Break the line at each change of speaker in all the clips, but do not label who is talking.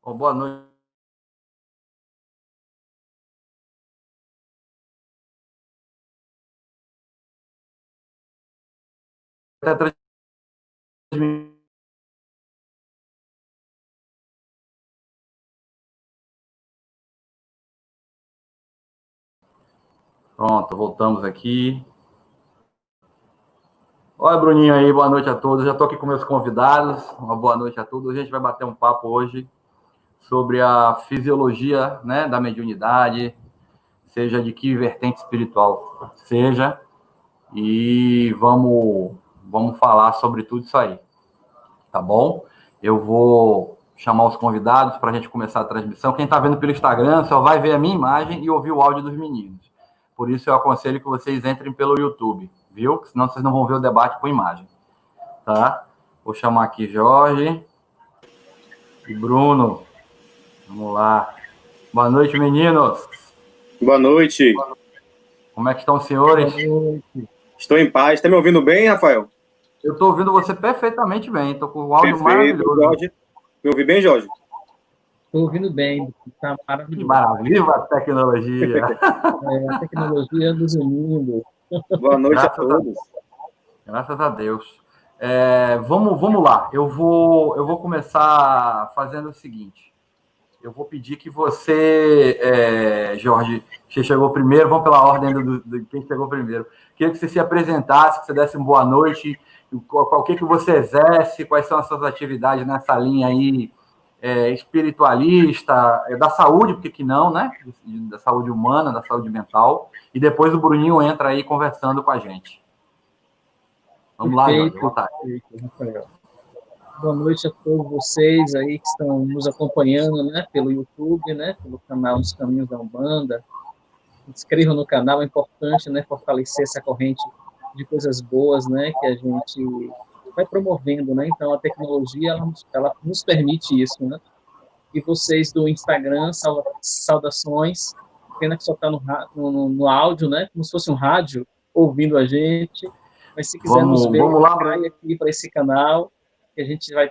Boa noite. Pronto, voltamos aqui. Olha, Bruninho aí, boa noite a todos. Já estou aqui com meus convidados. Uma boa noite a todos. A gente vai bater um papo hoje sobre a fisiologia, né, da mediunidade, seja de que vertente espiritual seja, e vamos falar sobre tudo isso aí, tá bom? Eu vou chamar os convidados para a gente começar a transmissão. Quem está vendo pelo Instagram só vai ver a minha imagem e ouvir o áudio dos meninos. Por isso eu aconselho que vocês entrem pelo YouTube, viu? Senão vocês não vão ver o debate com imagem, tá? Vou chamar aqui Jorge e Bruno. Vamos lá. Boa noite, meninos.
Boa noite.
Como é que estão os senhores?
Estou em paz. Está me ouvindo bem, Rafael?
Eu estou ouvindo você perfeitamente bem. Estou com o áudio
Perfeito.
Maravilhoso.
Jorge. Me ouvi bem, Jorge?
Estou ouvindo bem. Está maravilhoso.
Que maravilha a tecnologia.
A tecnologia nos unindo.
Boa noite a todos.
Graças a Deus. Vamos lá. Eu vou começar fazendo o seguinte. Eu vou pedir que você, Jorge, que chegou primeiro, vamos pela ordem de quem chegou primeiro. Queria que você se apresentasse, que você desse uma boa noite, o que você exerce, quais são as suas atividades nessa linha aí espiritualista, da saúde, porque que não, né? Da saúde humana, da saúde mental. E depois o Bruninho entra aí conversando com a gente. Vamos lá, Jorge, boa tarde.
Rafael. Boa noite a todos vocês aí que estão nos acompanhando, né, pelo YouTube, né, pelo canal Nos Caminhos da Umbanda. Inscrevam no canal, é importante, né, fortalecer essa corrente de coisas boas, né, que a gente vai promovendo, né. Então a tecnologia ela nos permite isso, né. E vocês do Instagram, saudações. Pena que só está no áudio, né, como se fosse um rádio ouvindo a gente. Mas se quiser nos ver, vai aqui para esse canal, que a gente vai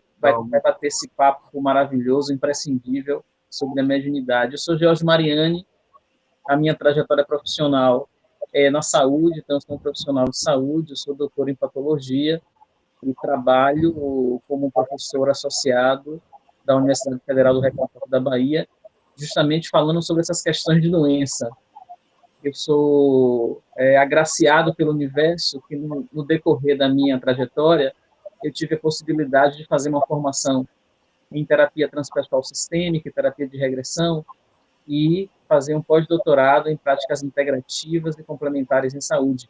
bater esse papo maravilhoso, imprescindível, sobre a mediunidade. Eu sou Jorge Mariani, a minha trajetória profissional é na saúde, então eu sou um profissional de saúde, eu sou doutor em patologia e trabalho como professor associado da Universidade Federal do Recôncavo da Bahia, justamente falando sobre essas questões de doença. Eu sou agraciado pelo universo que, no decorrer da minha trajetória, eu tive a possibilidade de fazer uma formação em terapia transpessoal sistêmica, terapia de regressão, e fazer um pós-doutorado em práticas integrativas e complementares em saúde.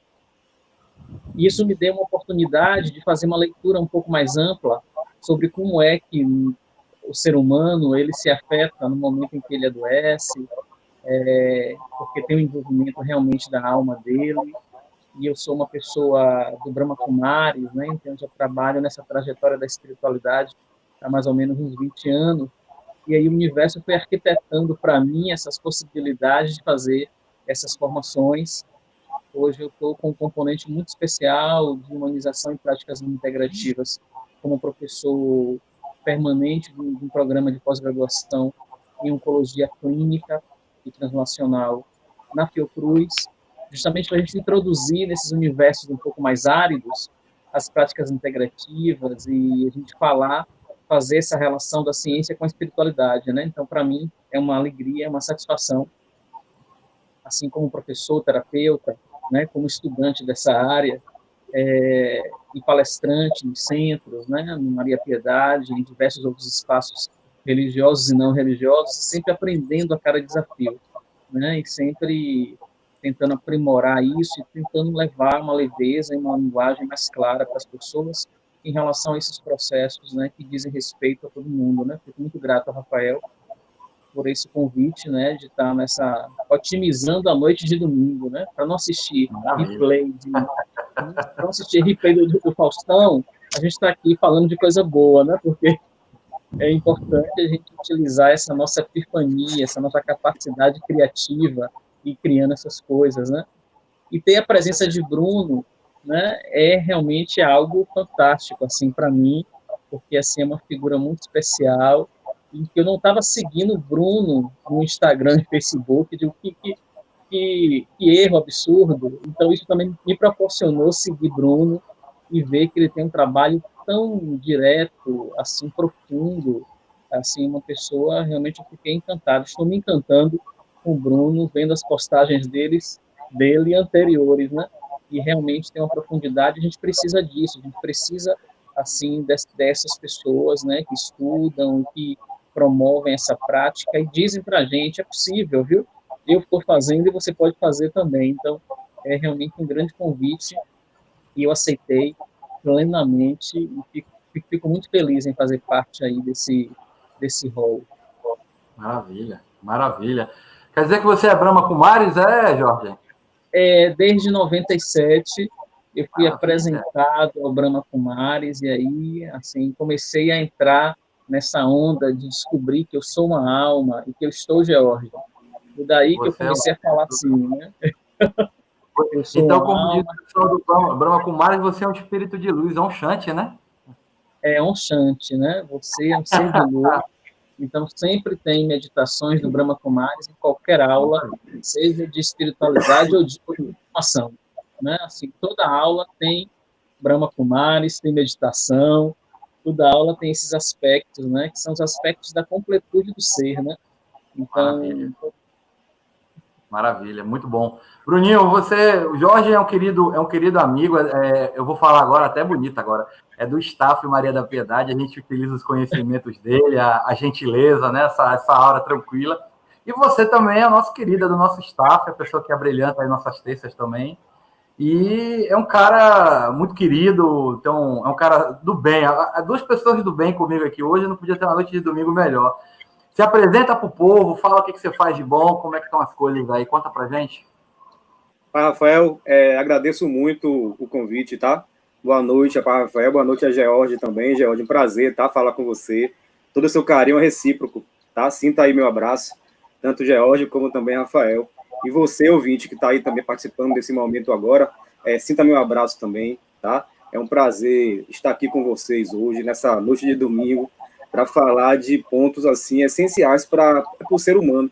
E isso me deu uma oportunidade de fazer uma leitura um pouco mais ampla sobre como é que o ser humano ele se afeta no momento em que ele adoece, porque tem um envolvimento realmente da alma dele, e eu sou uma pessoa do Brahma Kumaris, né, então eu já trabalho nessa trajetória da espiritualidade há mais ou menos uns 20 anos, e aí o universo foi arquitetando para mim essas possibilidades de fazer essas formações. Hoje eu estou com um componente muito especial de humanização e práticas integrativas, como professor permanente de um programa de pós-graduação em oncologia clínica e translacional na Fiocruz, justamente para a gente introduzir nesses universos um pouco mais áridos as práticas integrativas e a gente fazer essa relação da ciência com a espiritualidade, né? Então, para mim, é uma alegria, é uma satisfação, assim como professor, terapeuta, né, como estudante dessa área, e palestrante em centros, né, no Maria Piedade, em diversos outros espaços religiosos e não religiosos, sempre aprendendo a cada desafio, né, e sempre tentando aprimorar isso e tentando levar uma leveza e uma linguagem mais clara para as pessoas em relação a esses processos, né, que dizem respeito a todo mundo, né. Fico muito grato ao Rafael por esse convite, né, de estar otimizando a noite de domingo, né, para não assistir replay do Faustão, a gente está aqui falando de coisa boa, né, porque é importante a gente utilizar essa nossa epifania, essa nossa capacidade criativa e criando essas coisas, né, e ter a presença de Bruno, né, é realmente algo fantástico, assim, para mim, porque, assim, é uma figura muito especial, em que eu não estava seguindo o Bruno no Instagram e Facebook, de que erro absurdo. Então, isso também me proporcionou seguir Bruno e ver que ele tem um trabalho tão direto, assim, profundo, assim, uma pessoa, realmente eu fiquei encantado, estou me encantando com o Bruno, vendo as postagens dele anteriores, né? E realmente tem uma profundidade, a gente precisa disso, a gente precisa, assim, dessas pessoas, né, que estudam, que promovem essa prática e dizem para a gente, é possível, viu? Eu estou fazendo e você pode fazer também. Então, é realmente um grande convite e eu aceitei plenamente e fico muito feliz em fazer parte aí desse rol.
Maravilha, maravilha. Quer dizer que você é Brahma Kumaris, Jorge?
Desde 97, eu fui
Maravilha.
apresentado ao Brahma Kumaris e aí, assim, comecei a entrar nessa onda de descobrir que eu sou uma alma e que eu estou Geórgia. E daí que eu
Você é
comecei a falar assim, né? Eu sou
Então,
uma
como diz
alma,
o pessoal do Brahma Kumaris, você é um espírito de luz, é um Shanti, né?
um Shanti, né? Você é um ser de luz. Então, sempre tem meditações do Brahma Kumaris em qualquer aula, seja de espiritualidade ou de formação, né? Assim, toda aula tem Brahma Kumaris, tem meditação, toda aula tem esses aspectos, né? Que são os aspectos da completude do ser, né?
Maravilha.
Então,
Maravilha, muito bom. Bruninho, o Jorge é um querido amigo, eu vou falar agora, até bonito agora, é do staff Maria da Piedade, a gente utiliza os conhecimentos dele, a gentileza, né, essa aura tranquila. E você também é nosso querida do nosso staff, a pessoa que abrilhanta as nossas terças também. E é um cara muito querido, então, é um cara do bem. Há duas pessoas do bem comigo aqui hoje, não podia ter uma noite de domingo melhor. Se apresenta para o povo, fala o que você faz de bom, como é que estão as coisas aí, conta pra gente.
Rafael, agradeço muito o convite, tá? Boa noite, Rafael, boa noite a George também. George, um prazer, tá? Falar com você. Todo o seu carinho é recíproco, tá? Sinta aí meu abraço, tanto George como também Rafael. E você, ouvinte, que está aí também participando desse momento agora, sinta meu abraço também, tá? É um prazer estar aqui com vocês hoje, nessa noite de domingo, para falar de pontos, assim, essenciais para o ser humano.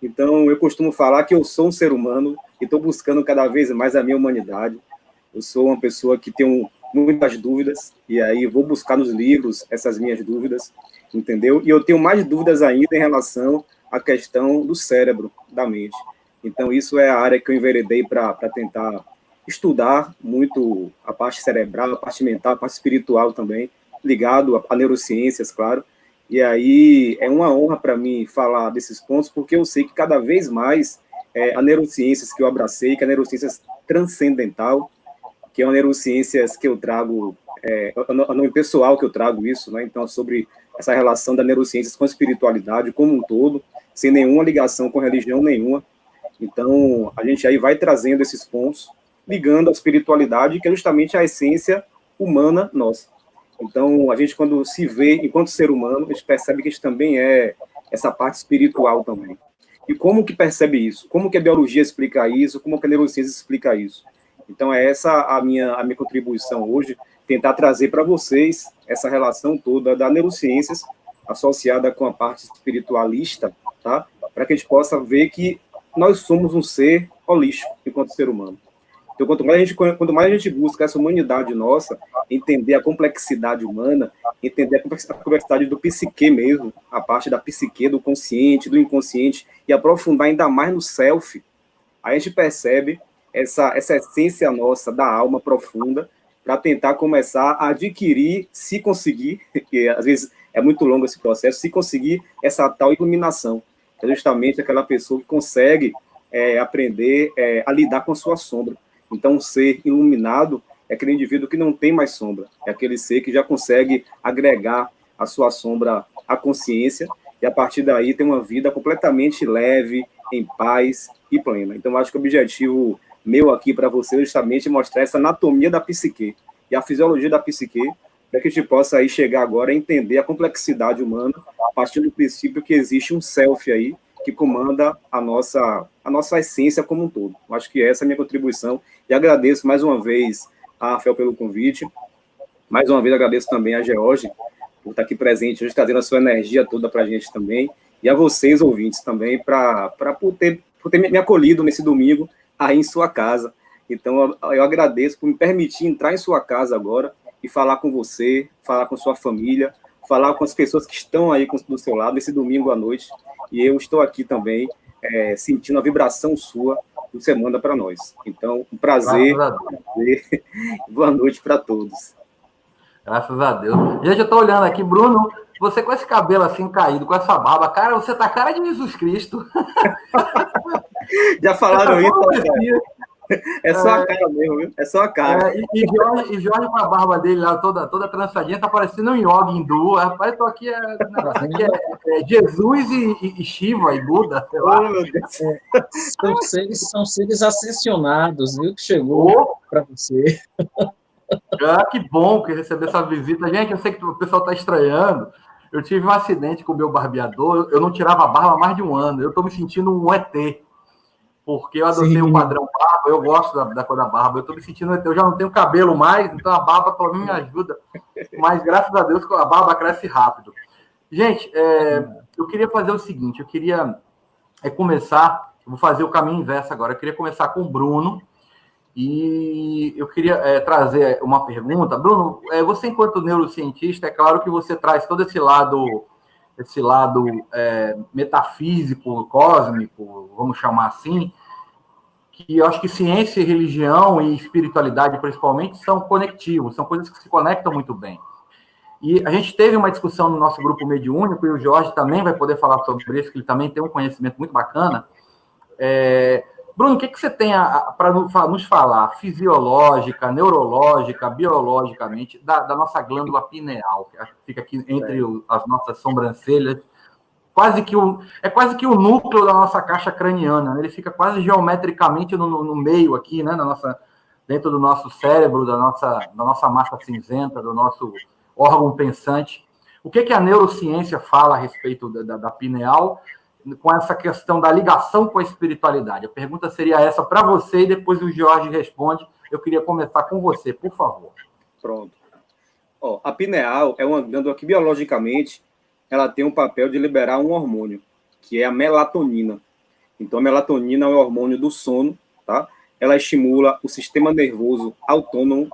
Então, eu costumo falar que eu sou um ser humano e estou buscando cada vez mais a minha humanidade. Eu sou uma pessoa que tem muitas dúvidas, e aí vou buscar nos livros essas minhas dúvidas, entendeu? E eu tenho mais dúvidas ainda em relação à questão do cérebro, da mente. Então, isso é a área que eu enveredei para tentar estudar muito a parte cerebral, a parte mental, a parte espiritual também, ligado a neurociências, claro. E aí é uma honra para mim falar desses pontos, porque eu sei que cada vez mais a neurociências que eu abracei, que é a neurociências transcendental, que é uma neurociências que eu trago, o nome pessoal que eu trago isso, né? Então, sobre essa relação da neurociências com a espiritualidade como um todo, sem nenhuma ligação com religião nenhuma. Então, a gente aí vai trazendo esses pontos, ligando a espiritualidade, que é justamente a essência humana nossa. Então, a gente, quando se vê enquanto ser humano, a gente percebe que a gente também é essa parte espiritual também. E como que percebe isso? Como que a biologia explica isso? Como que a neurociência explica isso? Então, é essa a minha contribuição hoje, tentar trazer para vocês essa relação toda da neurociências associada com a parte espiritualista, tá? Para que a gente possa ver que nós somos um ser holístico enquanto ser humano. Então, quanto mais a gente busca essa humanidade nossa, entender a complexidade humana, entender a complexidade do psique mesmo, a parte da psique, do consciente, do inconsciente, e aprofundar ainda mais no self, aí a gente percebe essa essência nossa da alma profunda, para tentar começar a adquirir, se conseguir, que às vezes é muito longo esse processo, se conseguir essa tal iluminação, que é justamente aquela pessoa que consegue aprender a lidar com a sua sombra. Então, um ser iluminado é aquele indivíduo que não tem mais sombra, é aquele ser que já consegue agregar a sua sombra à consciência e, a partir daí, tem uma vida completamente leve, em paz e plena. Então, acho que o objetivo meu aqui para você é justamente mostrar essa anatomia da psique e a fisiologia da psique, para que a gente possa aí chegar agora a entender a complexidade humana, a partir do princípio que existe um self aí, que comanda a nossa essência como um todo. Eu acho que essa é a minha contribuição e agradeço mais uma vez a Rafael pelo convite, mais uma vez agradeço também a George, por estar aqui presente hoje, trazendo a sua energia toda para a gente também, e a vocês, ouvintes, também, por ter me acolhido nesse domingo aí em sua casa. Então, eu agradeço por me permitir entrar em sua casa agora e falar com você, falar com sua família, falar com as pessoas que estão aí do seu lado esse domingo à noite. E eu estou aqui também sentindo a vibração sua que você manda para nós. Então, um prazer. Boa noite para todos.
Graças a Deus. Gente, eu estou olhando aqui, Bruno, você com esse cabelo assim caído, com essa barba, cara, você tá cara de Jesus Cristo.
Já falaram isso, é só a cara mesmo, viu? É só a cara.
E Jorge com a barba dele lá, toda trançadinha, tá parecendo um yoga hindu. Rapaz, eu tô aqui, Jesus e Shiva e Buda, sei lá.
Oh, meu Deus.
São seres ascensionados, viu? Que chegou para você.
Que bom que receber essa visita. Gente, eu sei que o pessoal tá estranhando. Eu tive um acidente com o meu barbeador, eu não tirava a barba há mais de um ano. Eu tô me sentindo um ET. Porque eu adotei o padrão barba, eu gosto da cor da barba, eu estou me sentindo, eu já não tenho cabelo mais, então a barba pelo menos me ajuda, mas graças a Deus a barba cresce rápido. Gente, eu queria fazer o seguinte, eu queria começar, eu vou fazer o caminho inverso agora, eu queria começar com o Bruno, e eu queria trazer uma pergunta. Bruno, você enquanto neurocientista, é claro que você traz todo esse lado metafísico, cósmico, vamos chamar assim, que eu acho que ciência, religião e espiritualidade, principalmente, são conectivos, são coisas que se conectam muito bem. E a gente teve uma discussão no nosso grupo mediúnico, e o Jorge também vai poder falar sobre isso, que ele também tem um conhecimento muito bacana. Bruno, o que você tem para nos falar, fisiológica, neurológica, biologicamente, da nossa glândula pineal, que fica aqui entre as nossas sobrancelhas, quase que o núcleo da nossa caixa craniana, né? Ele fica quase geometricamente no meio aqui, né? Dentro do nosso cérebro, da nossa massa cinzenta, do nosso órgão pensante. O que a neurociência fala a respeito da pineal, com essa questão da ligação com a espiritualidade? A pergunta seria essa para você, e depois o Jorge responde. Eu queria começar com você, por favor.
Pronto. A pineal é uma glândula que, biologicamente, ela tem um papel de liberar um hormônio, que é a melatonina. Então, a melatonina é o hormônio do sono, tá? Ela estimula o sistema nervoso autônomo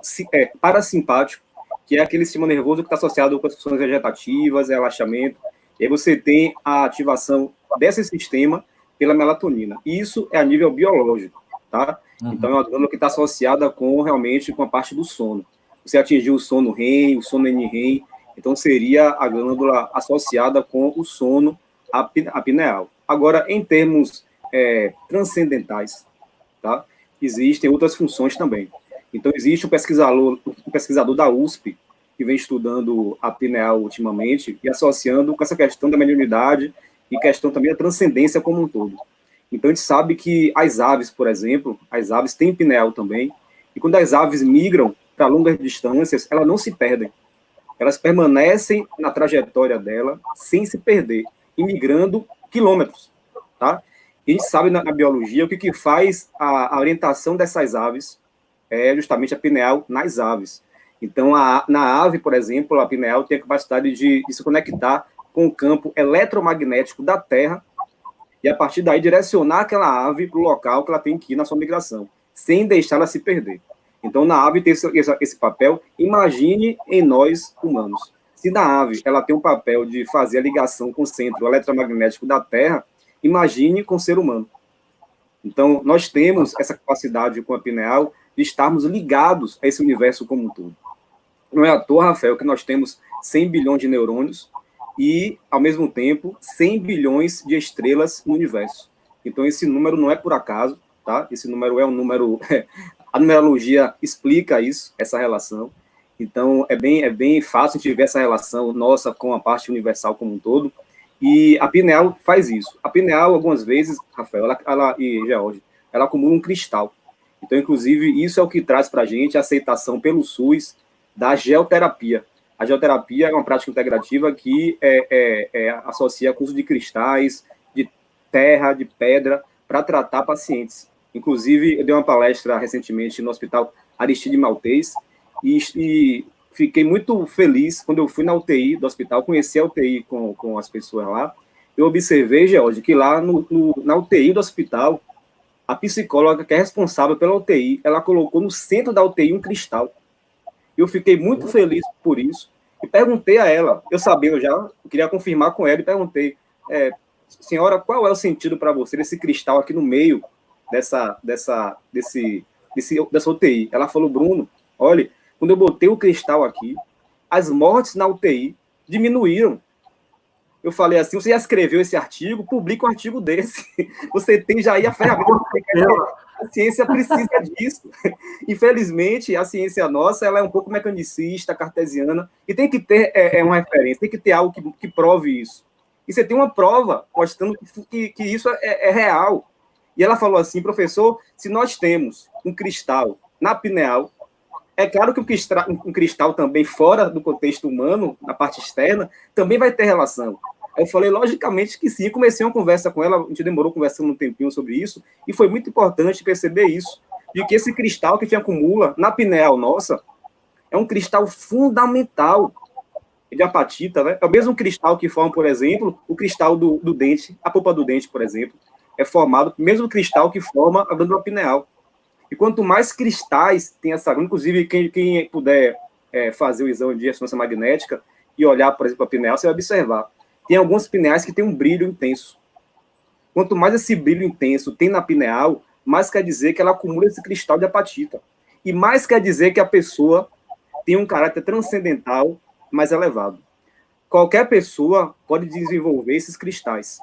parasimpático, que é aquele sistema nervoso que está associado com as funções vegetativas, relaxamento. E aí você tem a ativação desse sistema pela melatonina. Isso é a nível biológico, tá? Uhum. Então, é uma glândula que está associada realmente com a parte do sono. Você atingiu o sono REM, o sono NREM, então seria a glândula associada com o sono, a pineal. Agora, em termos transcendentais, tá? Existem outras funções também. Então, existe um pesquisador da USP, que vem estudando a pineal ultimamente e associando com essa questão da mediunidade e questão também da transcendência como um todo. Então, a gente sabe que as aves, por exemplo, as aves têm pineal também, e quando as aves migram para longas distâncias, elas não se perdem. Elas permanecem na trajetória dela sem se perder, e migrando quilômetros, tá? E a gente sabe na biologia o que faz a orientação dessas aves é justamente a pineal nas aves. Então, na ave, por exemplo, a pineal tem a capacidade de se conectar com o campo eletromagnético da Terra e, a partir daí, direcionar aquela ave para o local que ela tem que ir na sua migração, sem deixá-la se perder. Então, na ave tem esse papel. Imagine em nós, humanos. Se na ave ela tem um papel de fazer a ligação com o centro eletromagnético da Terra, imagine com o ser humano. Então, nós temos essa capacidade com a pineal de estarmos ligados a esse universo como um todo. Não é à toa, Rafael, que nós temos 100 bilhões de neurônios e, ao mesmo tempo, 100 bilhões de estrelas no universo. Então, esse número não é por acaso, tá? Esse número é um número... A numerologia explica isso, essa relação. Então, é bem fácil a gente ver essa relação nossa com a parte universal como um todo. E a pineal faz isso. A pineal, algumas vezes, Rafael e George, ela acumula um cristal. Então, inclusive, isso é o que traz para a gente a aceitação pelo SUS da geoterapia. A geoterapia é uma prática integrativa que associa com o uso de cristais, de terra, de pedra, para tratar pacientes. Inclusive, eu dei uma palestra recentemente no Hospital Aristide Maltês e fiquei muito feliz quando eu fui na UTI do hospital, conheci a UTI com as pessoas lá. Eu observei, George, que lá na UTI do hospital, a psicóloga que é responsável pela UTI, ela colocou no centro da UTI um cristal. Eu fiquei muito feliz por isso e perguntei a ela, eu sabia já, eu queria confirmar com ela e perguntei, senhora, qual é o sentido para você desse cristal aqui no meio dessa UTI? Ela falou, Bruno, olha, quando eu botei o cristal aqui, as mortes na UTI diminuíram. Eu falei assim, você já escreveu esse artigo? Publica um artigo desse. Você tem já aí a ferramenta. A ciência precisa disso. Infelizmente, a ciência nossa ela é um pouco mecanicista, cartesiana, e tem que ter uma referência, tem que ter algo que prove isso. E você tem uma prova mostrando que isso é real. E ela falou assim, professor, se nós temos um cristal na pineal, é claro que um cristal também fora do contexto humano, na parte externa, também vai ter relação. Eu falei, logicamente que sim. Eu comecei uma conversa com ela, a gente demorou conversando um tempinho sobre isso, e foi muito importante perceber isso, de que esse cristal que a gente acumula na pineal nossa é um cristal fundamental de apatita, né? É o mesmo cristal que forma, por exemplo, o cristal do dente, a polpa do dente, por exemplo, é formado pelo mesmo cristal que forma a glândula pineal. E quanto mais cristais tem essa glândula, inclusive quem puder fazer o exame de ressonância magnética e olhar, por exemplo, a pineal, você vai observar. Tem algumas pineais que têm um brilho intenso. Quanto mais esse brilho intenso tem na pineal, mais quer dizer que ela acumula esse cristal de apatita. E mais quer dizer que a pessoa tem um caráter transcendental mais elevado. Qualquer pessoa pode desenvolver esses cristais,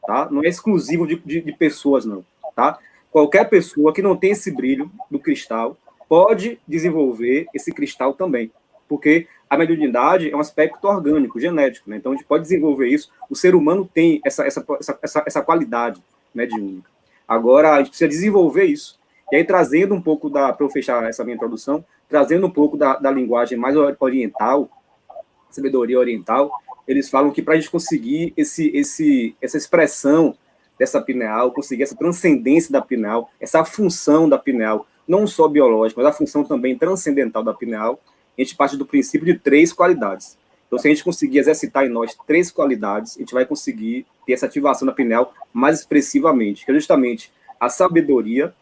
tá? Não é exclusivo de pessoas, não, tá? Qualquer pessoa que não tem esse brilho do cristal pode desenvolver esse cristal também, porque a mediunidade é um aspecto orgânico, genético, né? Então a gente pode desenvolver isso. O ser humano tem essa qualidade mediúnica. Agora a gente precisa desenvolver isso. E aí trazendo um pouco para eu fechar essa minha introdução, trazendo um pouco da linguagem mais oriental, sabedoria oriental, eles falam que para a gente conseguir essa expressão dessa pineal, conseguir essa transcendência da pineal, essa função da pineal, não só biológica, mas a função também transcendental da pineal, a gente parte do princípio de 3 qualidades. Então, se a gente conseguir exercitar em nós 3 qualidades, a gente vai conseguir ter essa ativação da pineal mais expressivamente, que é justamente a sabedoria,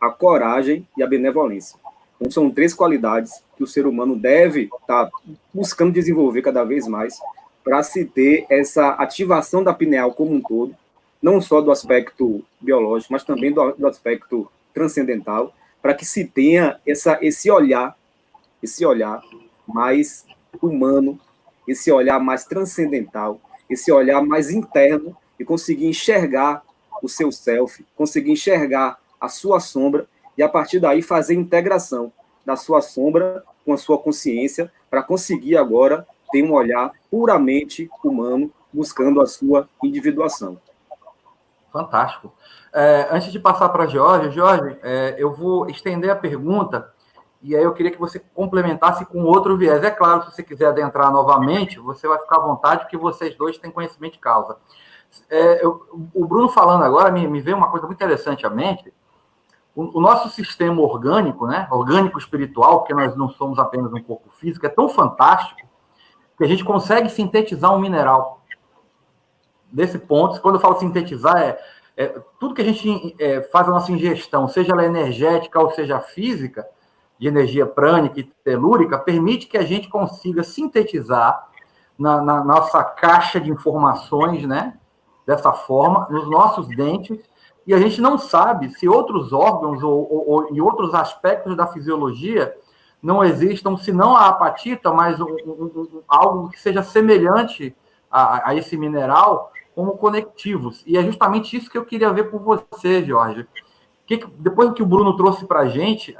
a coragem e a benevolência. Então, são 3 qualidades que o ser humano deve estar buscando desenvolver cada vez mais para se ter essa ativação da pineal como um todo, não só do aspecto biológico, mas também do aspecto transcendental, para que se tenha esse olhar mais humano, esse olhar mais transcendental, esse olhar mais interno e conseguir enxergar o seu self, conseguir enxergar a sua sombra e, a partir daí, fazer integração da sua sombra com a sua consciência para conseguir agora ter um olhar puramente humano, buscando a sua individuação.
Fantástico. Antes de passar para Jorge, eu vou estender a pergunta e aí eu queria que você complementasse com outro viés. É claro, se você quiser adentrar novamente, você vai ficar à vontade, porque vocês dois têm conhecimento de causa. O Bruno falando agora, me veio uma coisa muito interessante à mente. O nosso sistema orgânico, né, orgânico espiritual, porque nós não somos apenas um corpo físico, é tão fantástico que a gente consegue sintetizar um mineral. Desse ponto, quando eu falo sintetizar, tudo que a gente faz a nossa ingestão, seja ela energética ou seja física, de energia prânica e telúrica, permite que a gente consiga sintetizar na nossa caixa de informações, né, dessa forma, nos nossos dentes, e a gente não sabe se outros órgãos ou em outros aspectos da fisiologia não existam, se não a apatita, mas algo que seja semelhante a esse mineral, como conectivos. E é justamente isso que eu queria ver com você, Jorge. Depois que o Bruno trouxe para a gente,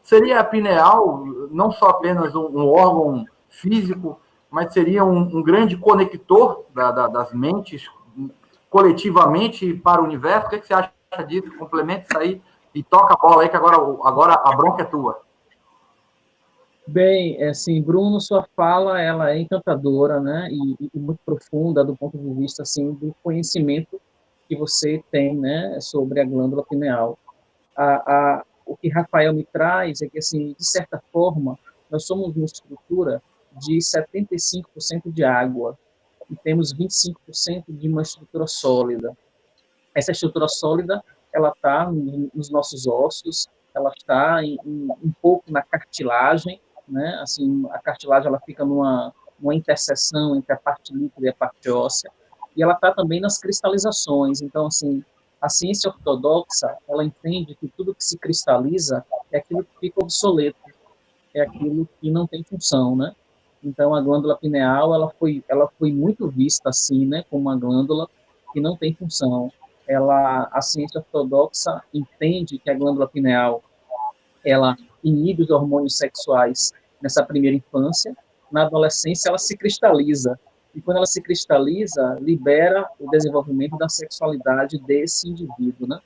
seria a pineal não só apenas um órgão físico, mas seria um grande conector das mentes coletivamente para o universo? O que você acha disso? Complementa isso aí e toca a bola aí, que agora a bronca é tua.
Bem, assim, Bruno, sua fala, ela é encantadora, né, e muito profunda do ponto de vista, assim, do conhecimento que você tem, né, sobre a glândula pineal. O que Rafael me traz é que, assim, de certa forma, nós somos uma estrutura de 75% de água e temos 25% de uma estrutura sólida. Essa estrutura sólida, ela está nos nossos ossos, ela está um pouco na cartilagem, né? Assim, a cartilagem ela fica numa interseção entre a parte líquida e a parte óssea, e ela está também nas cristalizações. Então, assim, a ciência ortodoxa, ela entende que tudo que se cristaliza é aquilo que fica obsoleto, é aquilo que não tem função, né? Então, a glândula pineal, ela foi muito vista assim, né, como uma glândula que não tem função. A ciência ortodoxa entende que a glândula pineal, ela inibe os hormônios sexuais nessa primeira infância, na adolescência ela se cristaliza, e quando ela se cristaliza, libera o desenvolvimento da sexualidade desse indivíduo, né?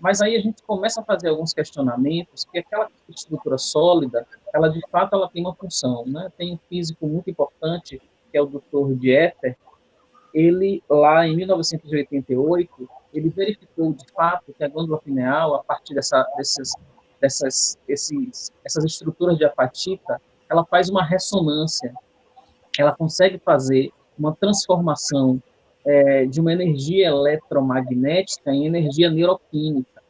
Mas aí a gente começa a fazer alguns questionamentos, que aquela estrutura sólida, ela de fato ela tem uma função, né? Tem um físico muito importante, que é o Dr. Dieter. Ele, lá em 1988, ele verificou de fato que a glândula pineal, a partir essas estruturas de apatita, ela faz uma ressonância, ela consegue fazer uma transformação de uma energia eletromagnética em energia neuroquímica.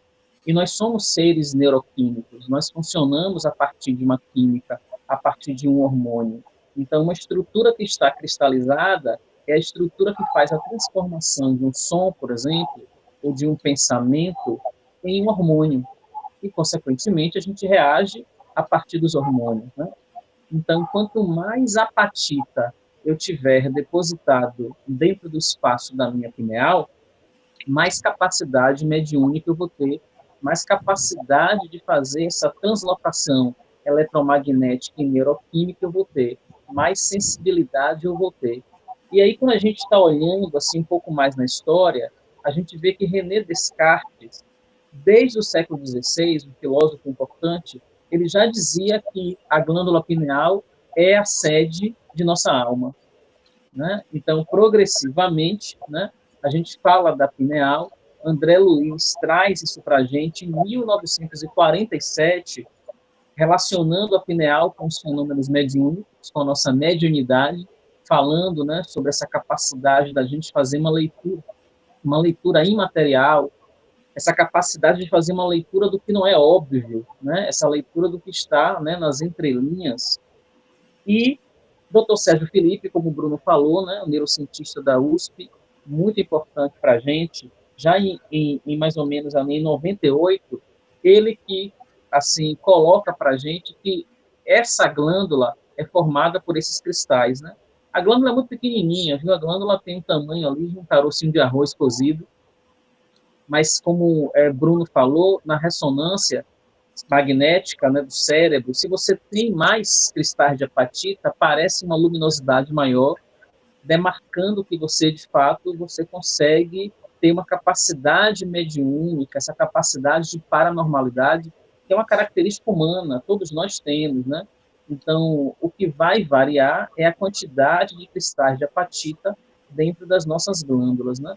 E nós somos seres neuroquímicos, nós funcionamos a partir de uma química, a partir de um hormônio. Então, uma estrutura que está cristalizada é a estrutura que faz a transformação de um som, por exemplo, ou de um pensamento em um hormônio. E, consequentemente, a gente reage a partir dos hormônios, né? Então, quanto mais apatita eu tiver depositado dentro do espaço da minha pineal, mais capacidade mediúnica eu vou ter, mais capacidade de fazer essa translocação eletromagnética e neuroquímica eu vou ter, mais sensibilidade eu vou ter. E aí, quando a gente está olhando assim um pouco mais na história, a gente vê que René Descartes, desde o século XVI, um filósofo importante, ele já dizia que a glândula pineal é a sede de nossa alma, né? Então, progressivamente, né, a gente fala da pineal. André Luiz traz isso para a gente em 1947, relacionando a pineal com os fenômenos mediúnicos, com a nossa mediunidade, falando, né, sobre essa capacidade da gente fazer uma leitura imaterial, essa capacidade de fazer uma leitura do que não é óbvio, né, essa leitura do que está, né, nas entrelinhas. E Dr. Sérgio Felipe, como o Bruno falou, né, o neurocientista da USP, muito importante para a gente, já em mais ou menos em 98, ele que assim coloca para a gente que essa glândula é formada por esses cristais, né? A glândula é muito pequenininha, viu? A glândula tem um tamanho ali de um carocinho de arroz cozido, mas como Bruno falou, na ressonância magnética, né, do cérebro, se você tem mais cristais de apatita, parece uma luminosidade maior, demarcando que você, de fato, você consegue ter uma capacidade mediúnica, essa capacidade de paranormalidade, que é uma característica humana, todos nós temos, né? Então, o que vai variar é a quantidade de cristais de apatita dentro das nossas glândulas, né?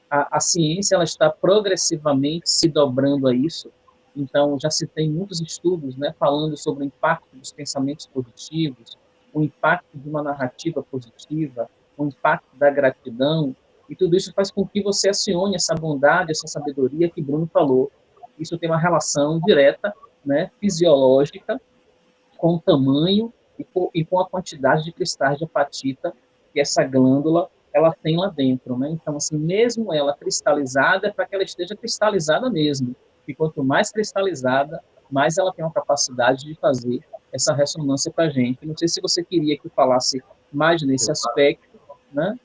A ciência ela está progressivamente se dobrando a isso. Então, já se tem muitos estudos, né, falando sobre o impacto dos pensamentos positivos, o impacto de uma narrativa positiva, o impacto da gratidão, e tudo isso faz com que você acione essa bondade, essa sabedoria que Bruno falou. Isso tem uma relação direta, né, fisiológica, com o tamanho e com a quantidade de cristais de apatita que essa glândula ela tem lá dentro, né? Então, assim, mesmo ela cristalizada, é para que ela esteja cristalizada mesmo. E quanto mais cristalizada, mais ela tem uma capacidade de fazer essa ressonância para a gente. Não sei se você queria que eu falasse mais nesse aspecto, né?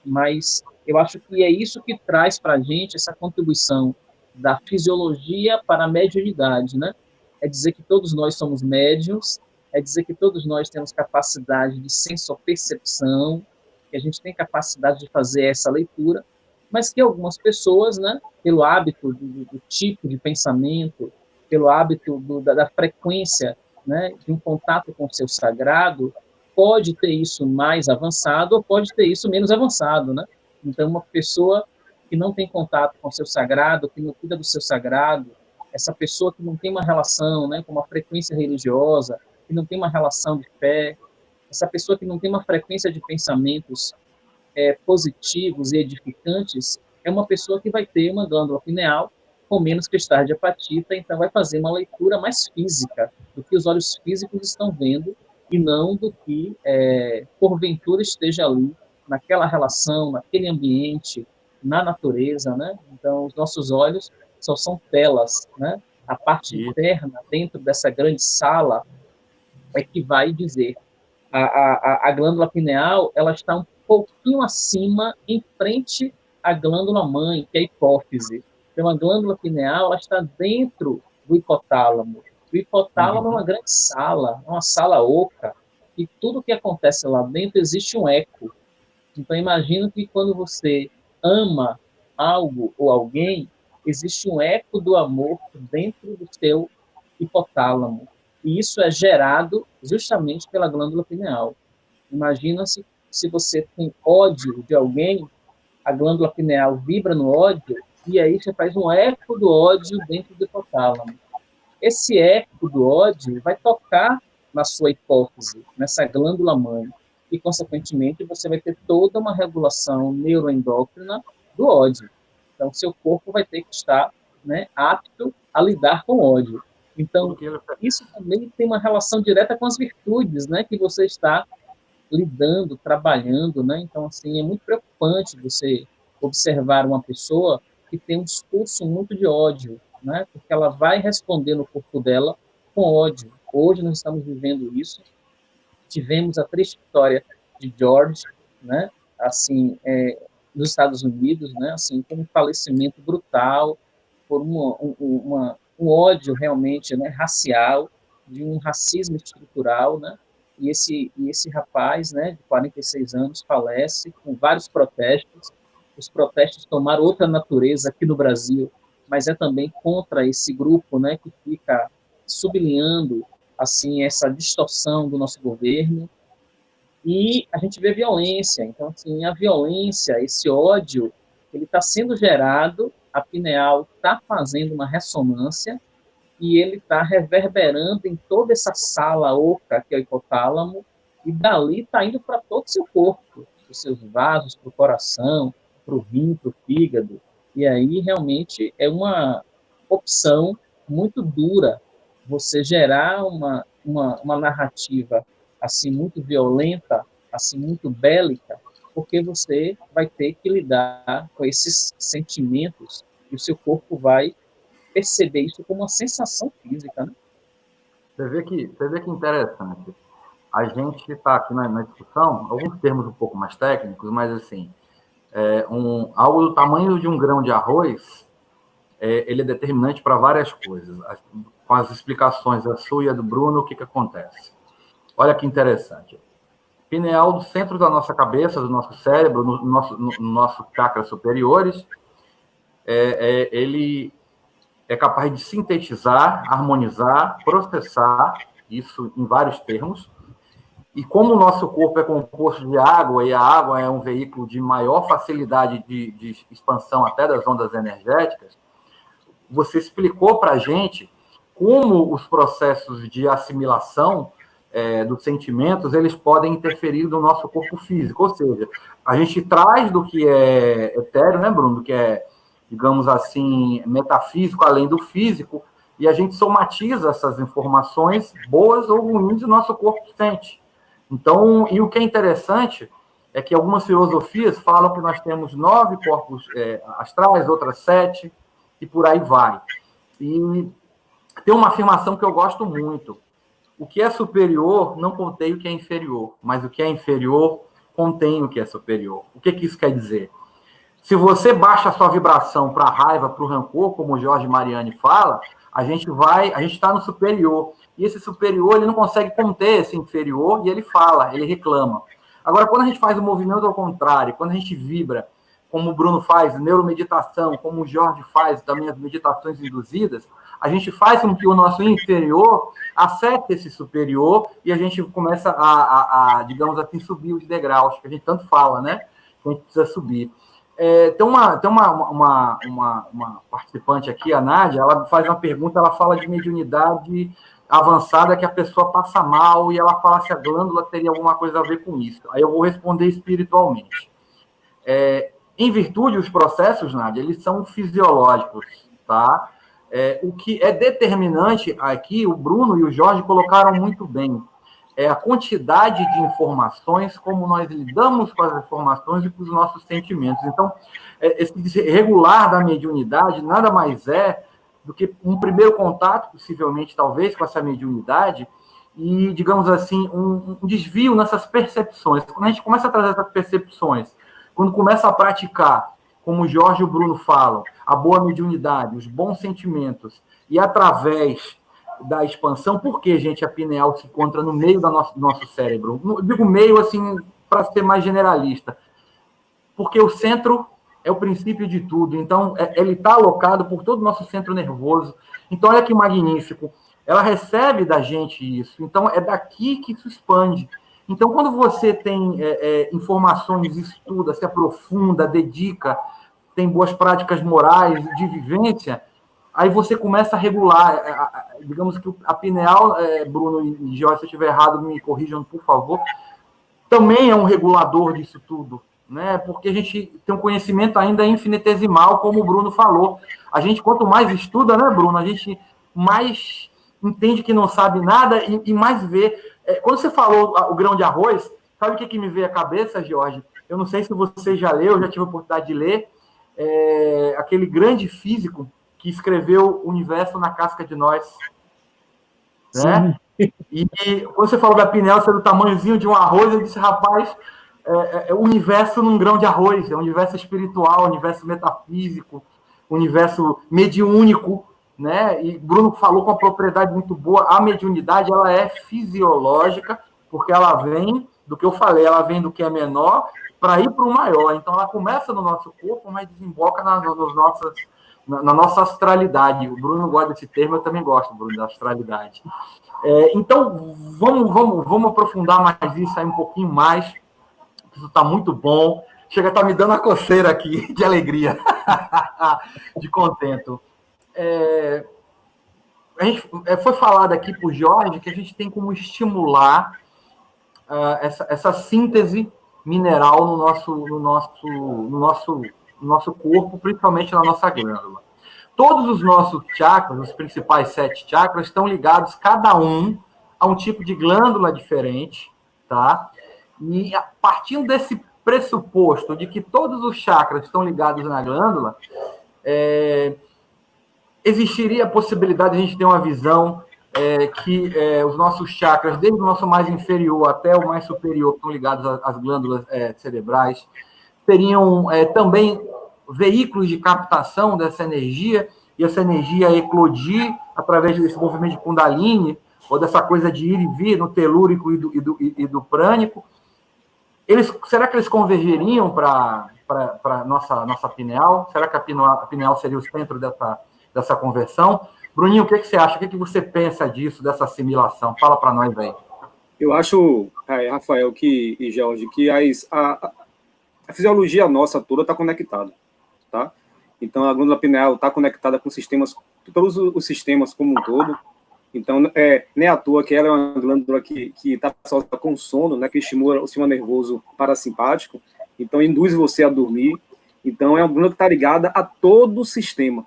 Mas eu acho que é isso que traz para a gente essa contribuição da fisiologia para a mediunidade, né? É dizer que todos nós somos médiuns, é dizer que todos nós temos capacidade de sensopercepção, que a gente tem capacidade de fazer essa leitura, mas que algumas pessoas, né, pelo hábito do tipo de pensamento, pelo hábito da frequência, né, de um contato com o seu sagrado, pode ter isso mais avançado ou pode ter isso menos avançado, né? Então, uma pessoa que não tem contato com o seu sagrado, que não cuida do seu sagrado, essa pessoa que não tem uma relação, né, com uma frequência religiosa, que não tem uma relação de fé, essa pessoa que não tem uma frequência de pensamentos positivos e edificantes, é uma pessoa que vai ter uma glândula pineal com menos cristais de apatita, então vai fazer uma leitura mais física do que os olhos físicos estão vendo e não do que, porventura, esteja ali naquela relação, naquele ambiente, na natureza, né? Então, os nossos olhos só são telas, né? A parte interna, dentro dessa grande sala, é que vai dizer. A glândula pineal, ela está um pouquinho acima, em frente à glândula mãe, que é a hipófise. Então, a glândula pineal, ela está dentro do hipotálamo. O hipotálamo é uma grande sala, uma sala oca, e tudo que acontece lá dentro existe um eco. Então, imagino que quando você ama algo ou alguém, existe um eco do amor dentro do seu hipotálamo. E isso é gerado justamente pela glândula pineal. Imagina-se se você tem ódio de alguém, a glândula pineal vibra no ódio, e aí você faz um eco do ódio dentro do hipotálamo. Esse eco do ódio vai tocar na sua hipófise, nessa glândula mãe, e, consequentemente, você vai ter toda uma regulação neuroendócrina do ódio. Então, seu corpo vai ter que estar, né, apto a lidar com ódio. Então, isso também tem uma relação direta com as virtudes, né, que você está lidando, trabalhando, né? Então, assim, é muito preocupante você observar uma pessoa que tem um discurso muito de ódio, né? Porque ela vai responder no corpo dela com ódio. Hoje nós estamos vivendo isso. Tivemos a triste história de George, né? Assim, nos Estados Unidos, né? Assim, com um falecimento brutal por um ódio realmente, né, racial, de um racismo estrutural, né? E esse rapaz, né, de 46 anos, falece com vários protestos. Os protestos tomaram outra natureza aqui no Brasil, mas é também contra esse grupo, né, que fica sublinhando assim essa distorção do nosso governo. E a gente vê violência. Então, assim, a violência, esse ódio, ele está sendo gerado, a pineal está fazendo uma ressonância e ele está reverberando em toda essa sala oca, que é o hipotálamo, e dali está indo para todo o seu corpo, os seus vasos, para o coração, para o rim, para o fígado. E aí, realmente, é uma opção muito dura você gerar uma narrativa assim muito violenta, assim muito bélica, porque você vai ter que lidar com esses sentimentos e o seu corpo vai perceber isso como uma sensação física, né?
Você vê que interessante. A gente está aqui na discussão, alguns termos um pouco mais técnicos, mas assim, algo do tamanho de um grão de arroz, ele é determinante para várias coisas. Com as explicações da sua e a do Bruno, o que acontece? Olha que interessante. Pineal do centro da nossa cabeça, do nosso cérebro, no nosso chakras superiores, ele é capaz de sintetizar, harmonizar, processar, isso em vários termos. E como o nosso corpo é composto de água, e a água é um veículo de maior facilidade de expansão até das ondas energéticas, você explicou para a gente como os processos de assimilação dos sentimentos, eles podem interferir no nosso corpo físico. Ou seja, a gente traz do que é etéreo, né, Bruno? Do que é, digamos assim, metafísico, além do físico, e a gente somatiza essas informações, boas ou ruins, o nosso corpo sente. Então, e o que é interessante é que algumas filosofias falam que nós temos 9 corpos astrais, outras 7, e por aí vai. E tem uma afirmação que eu gosto muito. O que é superior não contém o que é inferior, mas o que é inferior contém o que é superior. O que isso quer dizer? Se você baixa a sua vibração para a raiva, para o rancor, como o Jorge Mariani fala, a gente está no superior. E esse superior, ele não consegue conter esse inferior, e ele fala, ele reclama. Agora, quando a gente faz o movimento ao contrário, quando a gente vibra, como o Bruno faz, neuromeditação, como o Jorge faz também as meditações induzidas, a gente faz com que o nosso inferior acerte esse superior e a gente começa digamos assim, subir os degraus, que a gente tanto fala, né? Que a gente precisa subir. Tem uma participante aqui, a Nádia, ela faz uma pergunta, ela fala de mediunidade avançada que a pessoa passa mal e ela fala se a glândula teria alguma coisa a ver com isso. Aí eu vou responder espiritualmente. Em virtude, os processos, Nádia, eles são fisiológicos, tá? O que é determinante aqui, o Bruno e o Jorge colocaram muito bem, é a quantidade de informações, como nós lidamos com as informações e com os nossos sentimentos. Então, esse regular da mediunidade nada mais é do que um primeiro contato, possivelmente, talvez, com essa mediunidade e, digamos assim, um desvio nessas percepções. Quando a gente começa a trazer essas percepções, quando começa a praticar, como o Jorge e o Bruno falam, a boa mediunidade, os bons sentimentos, e através da expansão, porque, gente, a pineal se encontra no meio do nosso cérebro. Eu digo meio, assim, para ser mais generalista, porque o centro é o princípio de tudo. Então, ele está alocado por todo o nosso centro nervoso. Então, olha que magnífico. Ela recebe da gente isso. Então, é daqui que se expande. Então, quando você tem informações, estuda, se aprofunda, dedica, tem boas práticas morais de vivência, aí você começa a regular, digamos que a pineal, Bruno e Jorge, se eu estiver errado, me corrijam, por favor, também é um regulador disso tudo, né? Porque a gente tem um conhecimento ainda infinitesimal, como o Bruno falou. A gente, quanto mais estuda, né, Bruno, a gente mais entende que não sabe nada e mais vê. Quando você falou o grão de arroz, sabe o que me veio à cabeça, Jorge? Eu não sei se você já leu, já tive a oportunidade de ler, aquele grande físico que escreveu O Universo na Casca de Nós. Né? E quando você falou da pineal ser do tamanhozinho de um arroz, eu disse, rapaz, o universo num grão de arroz, é um universo espiritual, um universo metafísico, um universo mediúnico, né? E Bruno falou com uma propriedade muito boa, a mediunidade ela é fisiológica, porque ela vem do que eu falei, ela vem do que é menor para ir para o maior. Então ela começa no nosso corpo, mas desemboca na nossa astralidade. O Bruno gosta desse termo, eu também gosto, Bruno, da astralidade. Então, vamos aprofundar mais isso aí um pouquinho mais. Isso está muito bom. Chega a estar me dando a coceira aqui de alegria, de contento. A gente, foi falado aqui por Jorge que a gente tem como estimular essa síntese mineral no nosso corpo, principalmente na nossa glândula. Todos os nossos chakras, os principais 7 chakras, estão ligados, cada um, a um tipo de glândula diferente, tá? E partindo desse pressuposto de que todos os chakras estão ligados na glândula, existiria a possibilidade de a gente ter uma visão que os nossos chakras, desde o nosso mais inferior até o mais superior, que estão ligados às glândulas cerebrais, seriam também veículos de captação dessa energia, e essa energia eclodir através desse movimento de Kundalini, ou dessa coisa de ir e vir no telúrico e do prânico. Será que eles convergeriam para a nossa pineal? Será que a pineal seria o centro dessa conversão? Bruninho, o que você acha? O que você pensa disso, dessa assimilação? Fala para nós aí.
Eu acho, Rafael e Jorge, que a fisiologia nossa toda está conectada, tá? Então, a glândula pineal está conectada com todos os sistemas como um todo. Então, nem à toa que ela é uma glândula que está associada com sono, né, que estimula o sistema nervoso parasimpático, então induz você a dormir. Então, é uma glândula que está ligada a todo o sistema.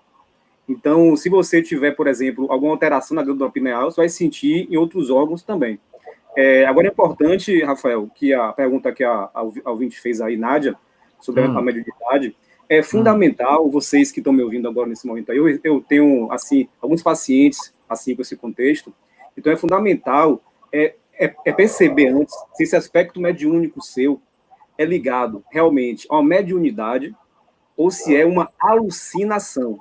Então, se você tiver, por exemplo, alguma alteração na glândula pineal, você vai sentir em outros órgãos também. Agora, é importante, Rafael, que a pergunta que a ouvinte fez aí, Nádia, sobre a mediunidade, é fundamental, vocês que estão me ouvindo agora nesse momento aí, eu tenho, assim, alguns pacientes, assim, com esse contexto, então é fundamental perceber antes se esse aspecto mediúnico seu é ligado realmente a uma mediunidade ou se é uma alucinação,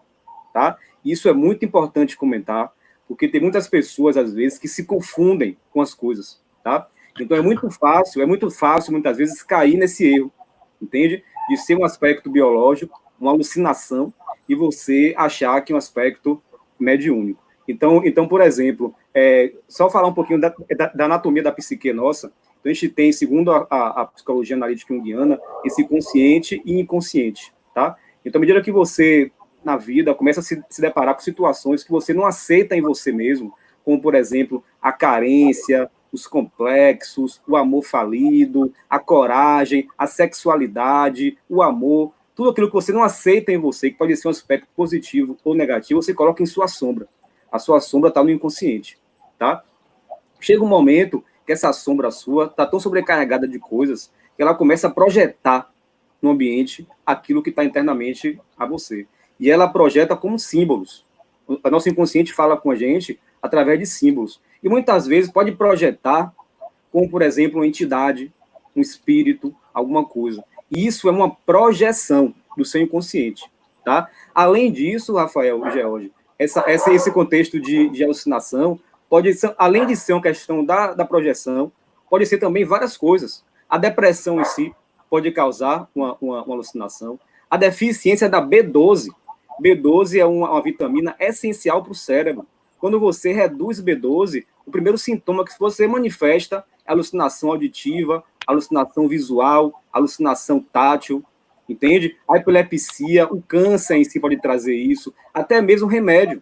tá? Isso é muito importante comentar, porque tem muitas pessoas, às vezes, que se confundem com as coisas, tá? Então é muito fácil, muitas vezes, cair nesse erro, entende? De ser um aspecto biológico, uma alucinação, e você achar que é um aspecto mediúnico. Então, por exemplo, só falar um pouquinho da anatomia da psique nossa. Então, a gente tem, segundo a psicologia analítica junguiana, esse consciente e inconsciente. tá? Então, à medida que você, na vida, começa a se deparar com situações que você não aceita em você mesmo, como, por exemplo, a carência, os complexos, o amor falido, a coragem, a sexualidade, o amor, tudo aquilo que você não aceita em você, que pode ser um aspecto positivo ou negativo, você coloca em sua sombra. A sua sombra está no inconsciente, tá? Chega um momento que essa sombra sua está tão sobrecarregada de coisas que ela começa a projetar no ambiente aquilo que está internamente a você. E ela projeta como símbolos. O nosso inconsciente fala com a gente através de símbolos. E muitas vezes pode projetar como, por exemplo, uma entidade, um espírito, alguma coisa. E isso é uma projeção do seu inconsciente, tá? Além disso, Rafael e George, esse contexto de alucinação pode ser, além de ser uma questão da projeção, pode ser também várias coisas. A depressão em si pode causar uma alucinação. A deficiência da B12. B12 é uma vitamina essencial para o cérebro. Quando você reduz B12, o primeiro sintoma que você manifesta é alucinação auditiva, alucinação visual, alucinação tátil, entende? A epilepsia, o câncer em si pode trazer isso, até mesmo remédio.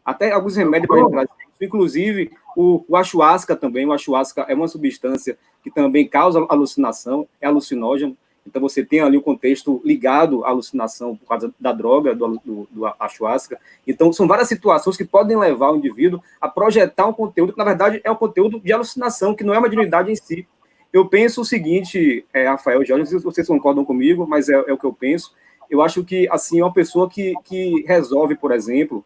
Até alguns remédios podem trazer isso, inclusive o ayahuasca também. O ayahuasca é uma substância que também causa alucinação, é alucinógeno. Então, você tem ali o contexto ligado à alucinação por causa da droga, do ayahuasca. Então, são várias situações que podem levar o indivíduo a projetar um conteúdo que, na verdade, é um conteúdo de alucinação, que não é uma mediunidade em si. Eu penso o seguinte, Rafael e Jorge, não sei se vocês concordam comigo, mas é o que eu penso. Eu acho que, assim, é uma pessoa que resolve, por exemplo,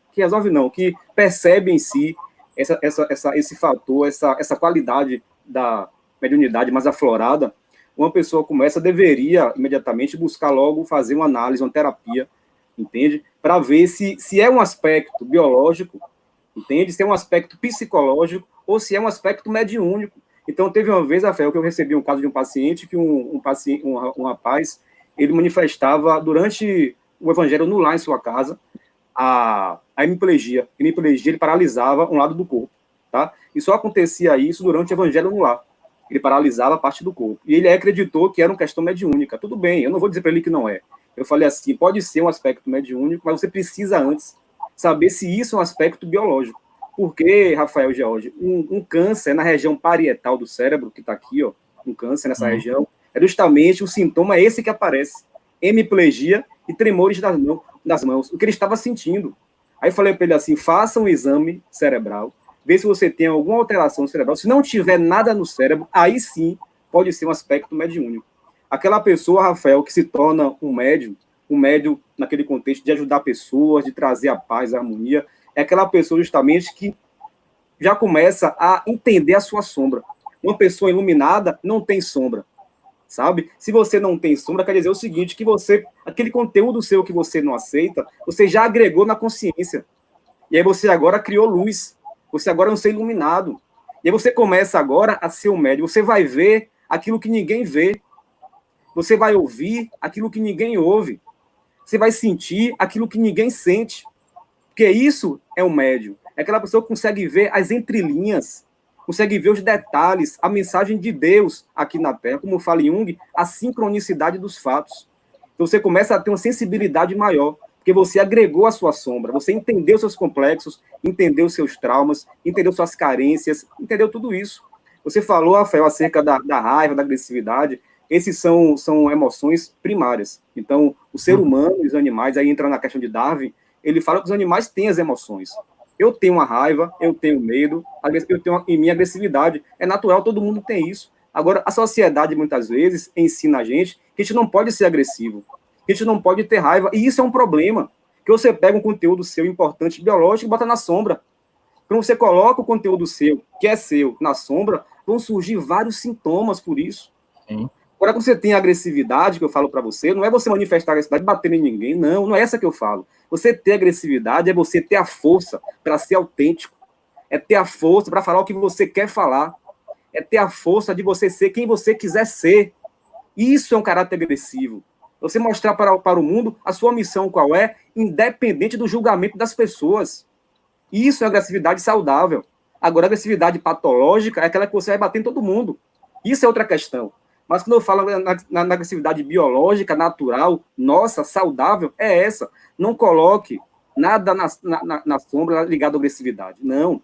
que percebe em si esse fator, essa qualidade da mediunidade mais aflorada. Uma pessoa como essa deveria imediatamente buscar logo fazer uma análise, uma terapia, entende? Para ver se é um aspecto biológico, entende? Se é um aspecto psicológico ou se é um aspecto mediúnico. Então, teve uma vez, Rafael, que eu recebi um caso de um paciente que um rapaz, ele manifestava durante o evangelho no lar em sua casa a hemiplegia. A hemiplegia, ele paralisava um lado do corpo, tá? E só acontecia isso durante o evangelho no lar. Ele paralisava a parte do corpo. E ele acreditou que era uma questão mediúnica. Tudo bem, eu não vou dizer para ele que não é. Eu falei assim, pode ser um aspecto mediúnico, mas você precisa antes saber se isso é um aspecto biológico. Porque, Rafael George, um câncer na região parietal do cérebro, que está aqui, ó, um câncer nessa região, é justamente o sintoma esse que aparece. Hemiplegia e tremores das mãos. O que ele estava sentindo. Aí eu falei para ele assim, faça um exame cerebral, vê se você tem alguma alteração cerebral. Se não tiver nada no cérebro, aí sim pode ser um aspecto mediúnico. Aquela pessoa, Rafael, que se torna um médium naquele contexto de ajudar pessoas, de trazer a paz, a harmonia, é aquela pessoa justamente que já começa a entender a sua sombra. Uma pessoa iluminada não tem sombra, sabe? Se você não tem sombra, quer dizer o seguinte, que aquele conteúdo seu que você não aceita, você já agregou na consciência. E aí você agora criou luz. Você agora é um ser iluminado. E aí você começa agora a ser um médium. Você vai ver aquilo que ninguém vê. Você vai ouvir aquilo que ninguém ouve. Você vai sentir aquilo que ninguém sente. Porque isso é um médium. É aquela pessoa que consegue ver as entrelinhas, consegue ver os detalhes, a mensagem de Deus aqui na Terra. Como fala Jung, a sincronicidade dos fatos. Então você começa a ter uma sensibilidade maior. Porque você agregou a sua sombra, você entendeu seus complexos, entendeu seus traumas, entendeu suas carências, entendeu tudo isso. Você falou, Rafael, acerca da raiva, da agressividade, esses são emoções primárias. Então, o ser humano e os animais, aí entra na questão de Darwin, ele fala que os animais têm as emoções. Eu tenho uma raiva, eu tenho medo, eu tenho em mim agressividade. É natural, todo mundo tem isso. Agora, a sociedade, muitas vezes, ensina a gente que a gente não pode ser agressivo, que a gente não pode ter raiva, e isso é um problema, que você pega um conteúdo seu importante, biológico, e bota na sombra. Quando você coloca o conteúdo seu, que é seu, na sombra, vão surgir vários sintomas por isso. Sim. Agora, quando você tem agressividade, que eu falo para você, não é você manifestar agressividade batendo em ninguém, não é essa que eu falo. Você ter agressividade é você ter a força para ser autêntico, é ter a força para falar o que você quer falar, é ter a força de você ser quem você quiser ser. Isso é um caráter agressivo. Você mostrar para o mundo a sua missão qual é, independente do julgamento das pessoas. Isso é agressividade saudável. Agora, a agressividade patológica é aquela que você vai bater em todo mundo. Isso é outra questão. Mas quando eu falo na agressividade biológica, natural, nossa, saudável, é essa. Não coloque nada na sombra ligado à agressividade. Não.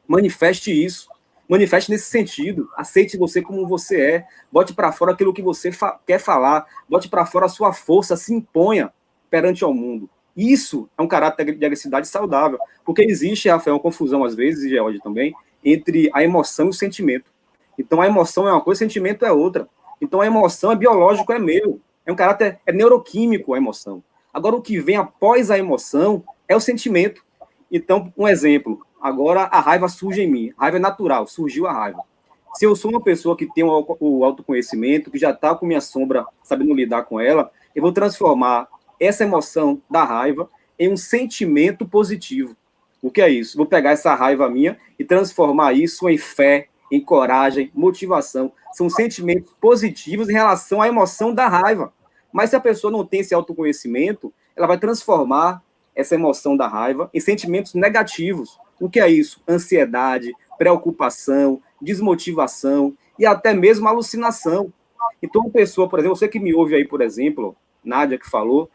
Manifeste isso. Manifeste nesse sentido. Aceite você como você é. Bote para fora aquilo que você quer falar. Bote para fora a sua força. Se imponha perante ao mundo. Isso é um caráter de agressividade saudável. Porque existe, Rafael, uma confusão, às vezes, e George também, entre a emoção e o sentimento. Então, a emoção é uma coisa, o sentimento é outra. Então, a emoção é biológico, é meu. É um caráter, é neuroquímico a emoção. Agora, o que vem após a emoção é o sentimento. Então, um exemplo. Agora, a raiva surge em mim. A raiva é natural, surgiu a raiva. Se eu sou uma pessoa que tem o autoconhecimento, que já está com minha sombra, sabendo lidar com ela, eu vou transformar essa emoção da raiva em um sentimento positivo. O que é isso? Vou pegar essa raiva minha e transformar isso em fé, em coragem, motivação. São sentimentos positivos em relação à emoção da raiva. Mas se a pessoa não tem esse autoconhecimento, ela vai transformar essa emoção da raiva em sentimentos negativos. O que é isso? Ansiedade, preocupação, desmotivação e até mesmo alucinação. Então, uma pessoa, por exemplo, você que me ouve aí, por exemplo, Nádia que falou,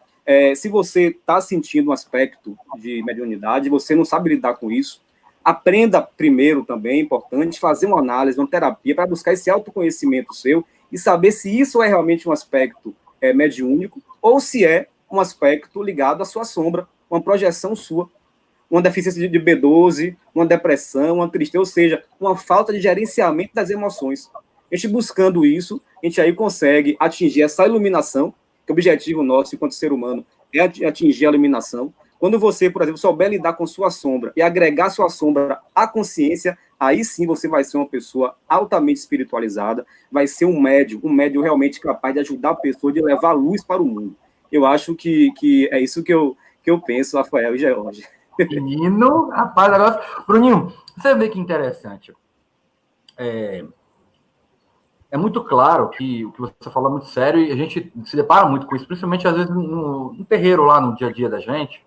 se você está sentindo um aspecto de mediunidade, você não sabe lidar com isso, aprenda primeiro também, é importante, fazer uma análise, uma terapia, para buscar esse autoconhecimento seu e saber se isso é realmente um aspecto mediúnico ou se é um aspecto ligado à sua sombra, uma projeção sua, uma deficiência de B12, uma depressão, uma tristeza, ou seja, uma falta de gerenciamento das emoções. A gente buscando isso, a gente aí consegue atingir essa iluminação, que o objetivo nosso, enquanto ser humano, é atingir a iluminação. Quando você, por exemplo, souber lidar com sua sombra e agregar sua sombra à consciência, aí sim você vai ser uma pessoa altamente espiritualizada, vai ser um médium realmente capaz de ajudar a pessoa, de levar luz para o mundo. Eu acho que é isso que eu penso, Rafael e George.
Menino, rapaz, agora... Bruninho, você vê que interessante. É muito claro que o que você falou é muito sério e a gente se depara muito com isso, principalmente às vezes no terreiro lá no dia a dia da gente.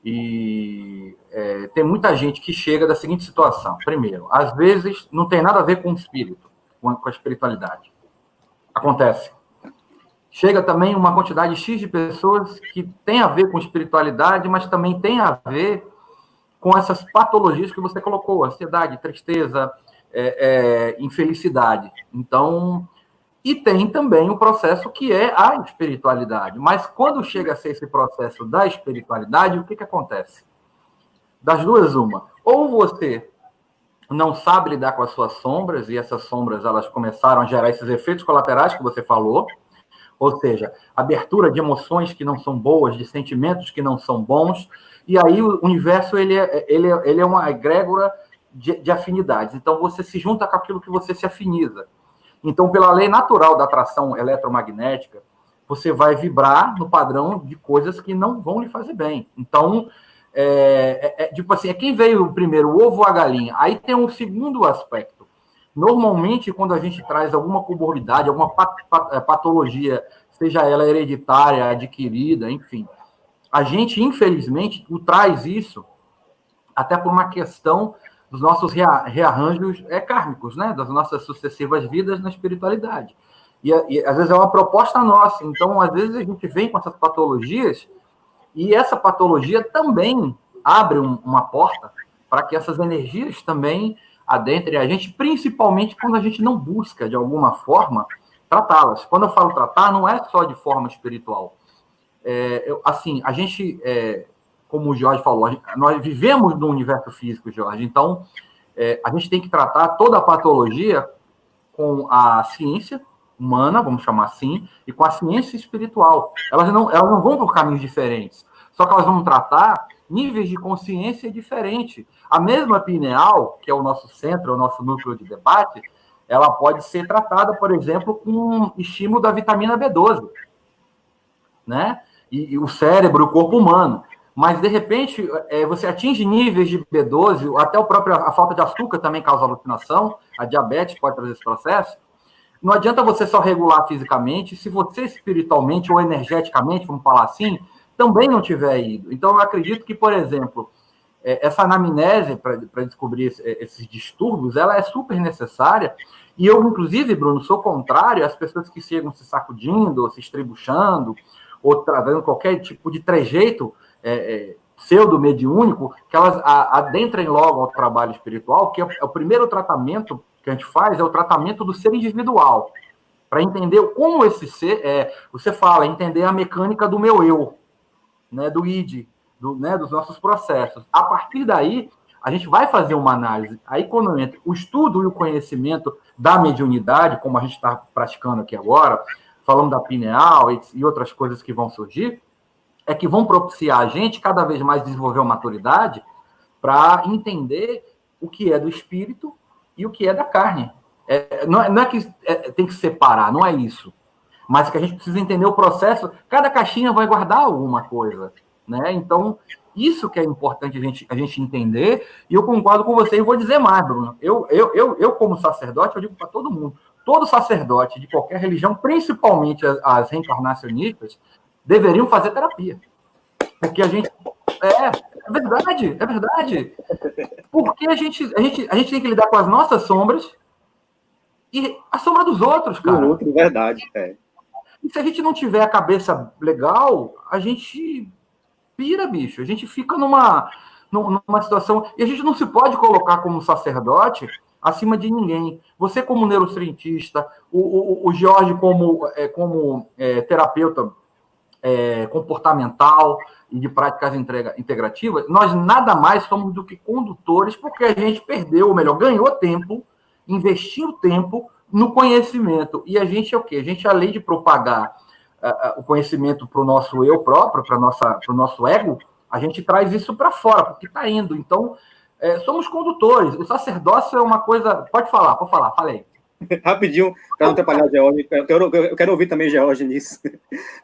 E tem muita gente que chega da seguinte situação. Primeiro, às vezes não tem nada a ver com o espírito, com a espiritualidade. Acontece. Chega também uma quantidade X de pessoas que tem a ver com espiritualidade, mas também tem a ver com essas patologias que você colocou, ansiedade, tristeza, infelicidade. Então, e tem também o processo que é a espiritualidade. Mas quando chega a ser esse processo da espiritualidade, o que acontece? Das duas, uma. Ou você não sabe lidar com as suas sombras, e essas sombras elas começaram a gerar esses efeitos colaterais que você falou, ou seja, abertura de emoções que não são boas, de sentimentos que não são bons, e aí o universo ele é uma egrégora de afinidades. Então, você se junta com aquilo que você se afiniza. Então, pela lei natural da atração eletromagnética, você vai vibrar no padrão de coisas que não vão lhe fazer bem. Então, tipo assim, quem veio primeiro, o ovo ou a galinha? Aí tem um segundo aspecto. Normalmente, quando a gente traz alguma comorbidade, alguma patologia, seja ela hereditária, adquirida, enfim, a gente, infelizmente, traz isso até por uma questão dos nossos rearranjos kármicos, né? Das nossas sucessivas vidas na espiritualidade. E às vezes é uma proposta nossa. Então, às vezes, a gente vem com essas patologias e essa patologia também abre uma porta para que essas energias também adentrem a gente, principalmente quando a gente não busca, de alguma forma, tratá-las. Quando eu falo tratar, não é só de forma espiritual. Assim, a gente... como o Jorge falou, nós vivemos no universo físico, Jorge, então a gente tem que tratar toda a patologia com a ciência humana, vamos chamar assim, e com a ciência espiritual. Elas não vão por caminhos diferentes, só que elas vão tratar níveis de consciência diferentes. A mesma pineal, que é o nosso centro, é o nosso núcleo de debate, ela pode ser tratada, por exemplo, com estímulo da vitamina B12, né? E o cérebro, o corpo humano. Mas, de repente, você atinge níveis de B12, até a falta de açúcar também causa alucinação, a diabetes pode trazer esse processo. Não adianta você só regular fisicamente, se você espiritualmente ou energeticamente, vamos falar assim, também não tiver ido. Então, eu acredito que, por exemplo, essa anamnese para descobrir esses distúrbios, ela é super necessária E eu, inclusive, Bruno, sou contrário às pessoas que chegam se sacudindo, ou se estribuchando, ou trazendo qualquer tipo de trejeito pseudo-mediúnico, que elas adentrem logo ao trabalho espiritual, que é o primeiro tratamento que a gente faz, é o tratamento do ser individual, para entender como esse ser, você fala, entender a mecânica do meu eu, né, do id, dos nossos processos. A partir daí, a gente vai fazer uma análise. Aí, quando entra o estudo e o conhecimento da mediunidade, como a gente está praticando aqui agora, falando da pineal e outras coisas que vão surgir, é que vão propiciar a gente cada vez mais desenvolver uma maturidade para entender o que é do espírito e o que é da carne. Não é que tem que separar, não é isso. Mas que a gente precisa entender o processo. Cada caixinha vai guardar alguma coisa, né? Então, isso que é importante a gente entender. E eu concordo com você. E vou dizer mais, Bruno. Eu como sacerdote, eu digo para todo mundo. Todo sacerdote de qualquer religião, principalmente as reencarnacionistas, deveriam fazer terapia. Porque a gente... É verdade. Porque a gente tem que lidar com as nossas sombras e a sombra dos outros, cara.
Do outro, verdade,
E se a gente não tiver a cabeça legal, a gente pira, bicho. A gente fica numa situação... E a gente não se pode colocar como sacerdote acima de ninguém. Você como neurocientista, o Jorge como terapeuta comportamental e de práticas integrativas, nós nada mais somos do que condutores, porque a gente perdeu, ou melhor, ganhou tempo, investiu tempo no conhecimento. E a gente é o quê? A gente, além de propagar o conhecimento para o nosso eu próprio, para o nosso ego, a gente traz isso para fora, porque está indo. Então, somos condutores. O sacerdócio é uma coisa... Pode falar, falei.
Rapidinho, para não atrapalhar o George, eu quero ouvir também o George nisso.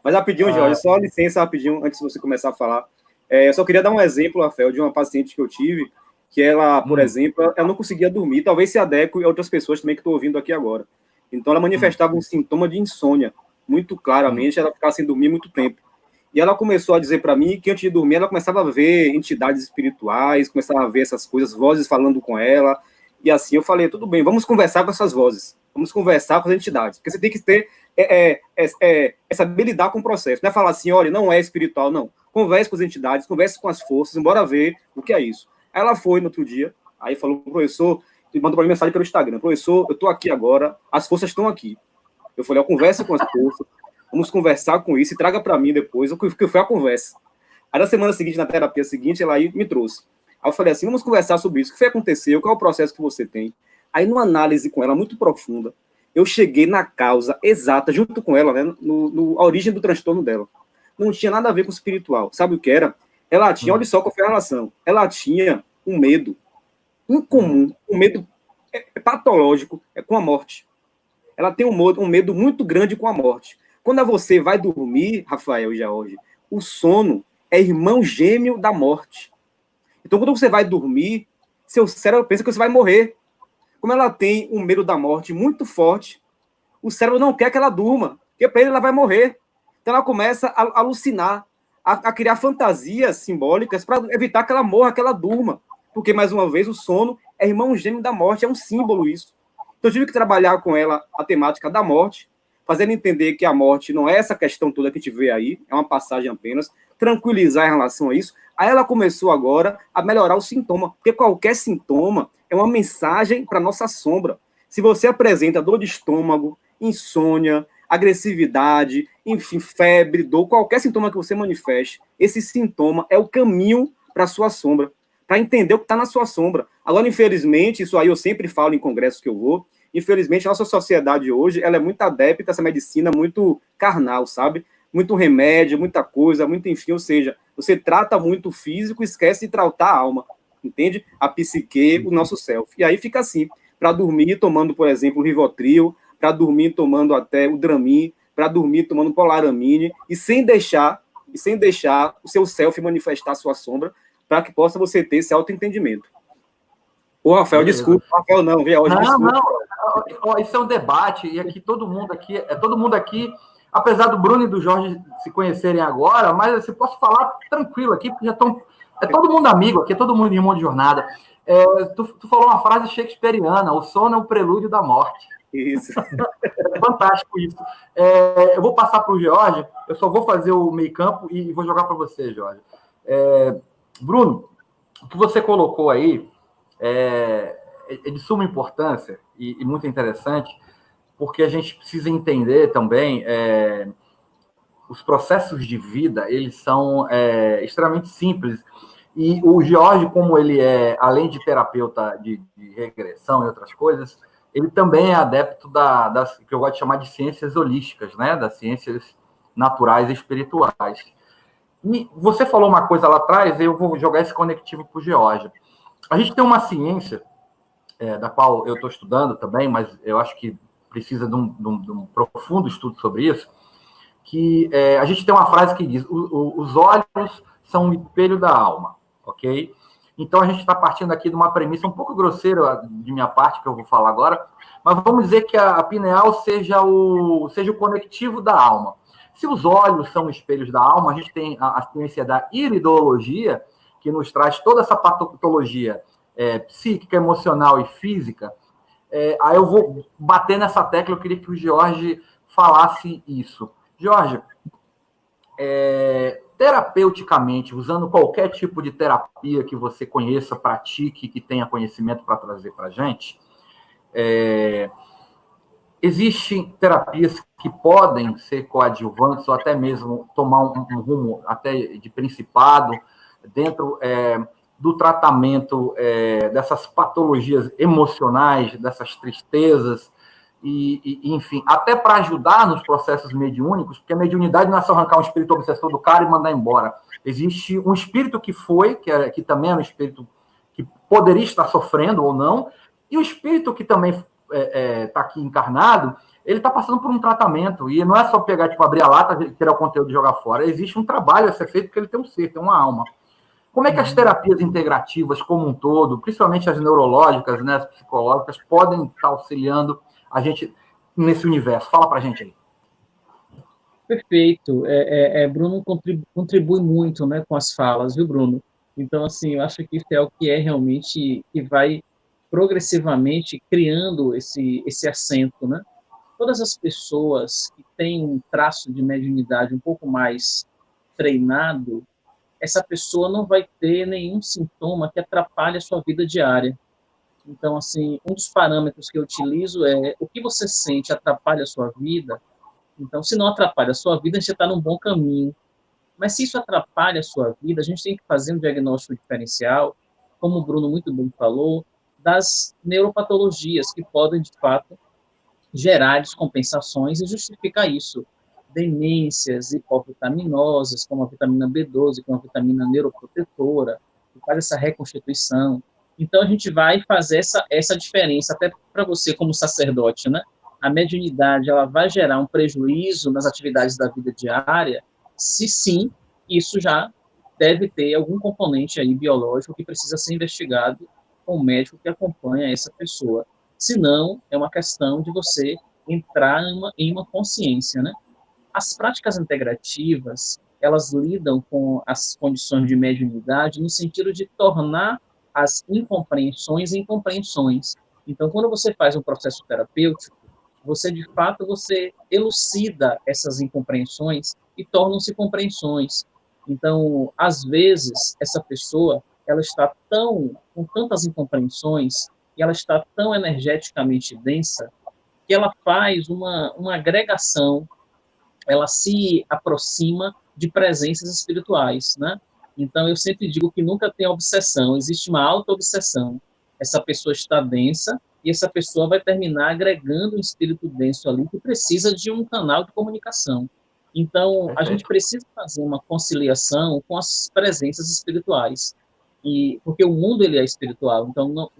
Mas rapidinho, George, só licença rapidinho, antes de você começar a falar. Eu só queria dar um exemplo, Rafael, de uma paciente que eu tive, que ela, por exemplo, ela não conseguia dormir, talvez se adeque a outras pessoas também que estou ouvindo aqui agora. Então, ela manifestava um sintoma de insônia, muito claramente, ela ficava sem dormir muito tempo. E ela começou a dizer para mim que antes de dormir, ela começava a ver entidades espirituais, começava a ver essas coisas, vozes falando com ela. E assim, eu falei, tudo bem, vamos conversar com essas vozes, vamos conversar com as entidades, porque você tem que ter, saber lidar com o processo, não é falar assim, olha, não é espiritual, não. Converse com as entidades, converse com as forças, bora ver o que é isso. Aí ela foi no outro dia, aí falou, professor, mandou para mim mensagem pelo Instagram, professor, eu estou aqui agora, as forças estão aqui. Eu falei, converse com as forças, vamos conversar com isso e traga para mim depois o que foi a conversa. Aí na semana seguinte, na terapia seguinte, ela aí me trouxe. Aí eu falei assim, vamos conversar sobre isso, o que foi que aconteceu, qual é o processo que você tem. Aí numa análise com ela muito profunda, eu cheguei na causa exata, junto com ela, né, a origem do transtorno dela. Não tinha nada a ver com o espiritual. Sabe o que era? Ela tinha, olha só qual foi a relação, ela tinha um medo incomum, um medo patológico com a morte. Ela tem um medo muito grande com a morte. Quando você vai dormir, Rafael e George, o sono é irmão gêmeo da morte. Então, quando você vai dormir, seu cérebro pensa que você vai morrer. Como ela tem um medo da morte muito forte, o cérebro não quer que ela durma, porque para ele ela vai morrer. Então, ela começa a alucinar, a criar fantasias simbólicas para evitar que ela morra, que ela durma. Porque, mais uma vez, o sono é irmão gêmeo da morte, é um símbolo isso. Então, eu tive que trabalhar com ela a temática da morte, fazendo entender que a morte não é essa questão toda que a gente vê aí, é uma passagem apenas, tranquilizar em relação a isso. Aí ela começou agora a melhorar o sintoma, porque qualquer sintoma é uma mensagem para a nossa sombra. Se você apresenta dor de estômago, insônia, agressividade, enfim, febre, dor, qualquer sintoma que você manifeste, esse sintoma é o caminho para a sua sombra, para entender o que está na sua sombra. Agora, infelizmente, isso aí eu sempre falo em congressos que eu vou, infelizmente, a nossa sociedade hoje, ela é muito adepta a essa medicina muito carnal, sabe? Muito remédio, muita coisa, muito enfim, ou seja, você trata muito o físico e esquece de tratar a alma, entende? A psique, o nosso self. E aí fica assim, para dormir tomando, por exemplo, o Rivotril, para dormir tomando até o Dramin, para dormir tomando Polaramine, e sem deixar o seu self manifestar a sua sombra, para que possa você ter esse autoentendimento. Ô, Rafael, desculpa. Rafael, não, vê hoje, desculpa.
Não, isso é um debate, e aqui todo mundo aqui, apesar do Bruno e do Jorge se conhecerem agora, mas assim, posso falar tranquilo aqui, porque já estão... É todo mundo amigo aqui, é todo mundo irmão de jornada. Tu falou uma frase shakespeariana, o sono é o prelúdio da morte.
Isso.
É fantástico isso. Eu vou passar para o George, eu só vou fazer o meio campo e vou jogar para você, George. Bruno, o que você colocou aí é de suma importância e muito interessante, porque a gente precisa entender também os processos de vida, eles são extremamente simples. E o George, como ele além de terapeuta de regressão e outras coisas, ele também é adepto das que eu gosto de chamar de ciências holísticas, né? Das ciências naturais e espirituais. E você falou uma coisa lá atrás, eu vou jogar esse conectivo para o George. A gente tem uma ciência, da qual eu estou estudando também, mas eu acho que precisa de um profundo estudo sobre isso, que a gente tem uma frase que diz: os olhos são o espelho da alma, ok? Então, a gente está partindo aqui de uma premissa um pouco grosseira de minha parte, que eu vou falar agora, mas vamos dizer que a pineal seja o conectivo da alma. Se os olhos são espelhos da alma, a gente tem a ciência da iridologia, que nos traz toda essa patologia psíquica, emocional e física. Aí eu vou bater nessa tecla, eu queria que o George falasse isso. Jorge, terapeuticamente, usando qualquer tipo de terapia que você conheça, pratique, que tenha conhecimento para trazer para a gente, existem terapias que podem ser coadjuvantes ou até mesmo tomar um rumo até de principado dentro do tratamento dessas patologias emocionais, dessas tristezas, enfim, até para ajudar nos processos mediúnicos, porque a mediunidade não é só arrancar um espírito obsessor do cara e mandar embora. Existe um espírito que também é um espírito que poderia estar sofrendo ou não, e o espírito que também está aqui encarnado, ele está passando por um tratamento, e não é só pegar, tipo, abrir a lata, tirar o conteúdo e jogar fora. Existe um trabalho a ser feito, porque ele tem um ser, tem uma alma. Como é que as terapias integrativas como um todo, principalmente as neurológicas, né, as psicológicas, podem estar auxiliando a gente nesse universo? Fala para a gente aí.
Perfeito. Bruno contribui muito, né, com as falas, viu, Bruno? Então, assim, eu acho que isso é o que realmente que vai progressivamente criando esse acento, né? Todas as pessoas que têm um traço de mediunidade um pouco mais treinado, essa pessoa não vai ter nenhum sintoma que atrapalhe a sua vida diária. Então, assim, um dos parâmetros que eu utilizo é o que você sente atrapalha a sua vida. Então, se não atrapalha a sua vida, a gente está num bom caminho. Mas se isso atrapalha a sua vida, a gente tem que fazer um diagnóstico diferencial, como o Bruno muito bem falou, das neuropatologias que podem, de fato, gerar descompensações e justificar isso. Demências hipovitaminosas, como a vitamina B12, como a vitamina neuroprotetora, que faz essa reconstituição. Então, a gente vai fazer essa diferença, até para você como sacerdote, né? A mediunidade, ela vai gerar um prejuízo nas atividades da vida diária? Se sim, isso já deve ter algum componente aí biológico que precisa ser investigado com o médico que acompanha essa pessoa. Se não, é uma questão de você entrar em uma consciência, né? As práticas integrativas, elas lidam com as condições de mediunidade no sentido de tornar as incompreensões em compreensões. Então, quando você faz um processo terapêutico, de fato, você elucida essas incompreensões e tornam-se compreensões. Então, às vezes, essa pessoa, ela está com tantas incompreensões e ela está tão energeticamente densa que ela faz uma agregação, ela se aproxima de presenças espirituais, né? Então, eu sempre digo que nunca tem obsessão, existe uma auto-obsessão. Essa pessoa está densa e essa pessoa vai terminar agregando um espírito denso ali que precisa de um canal de comunicação. Então, a gente precisa fazer uma conciliação com as presenças espirituais. Porque o mundo ele é espiritual, então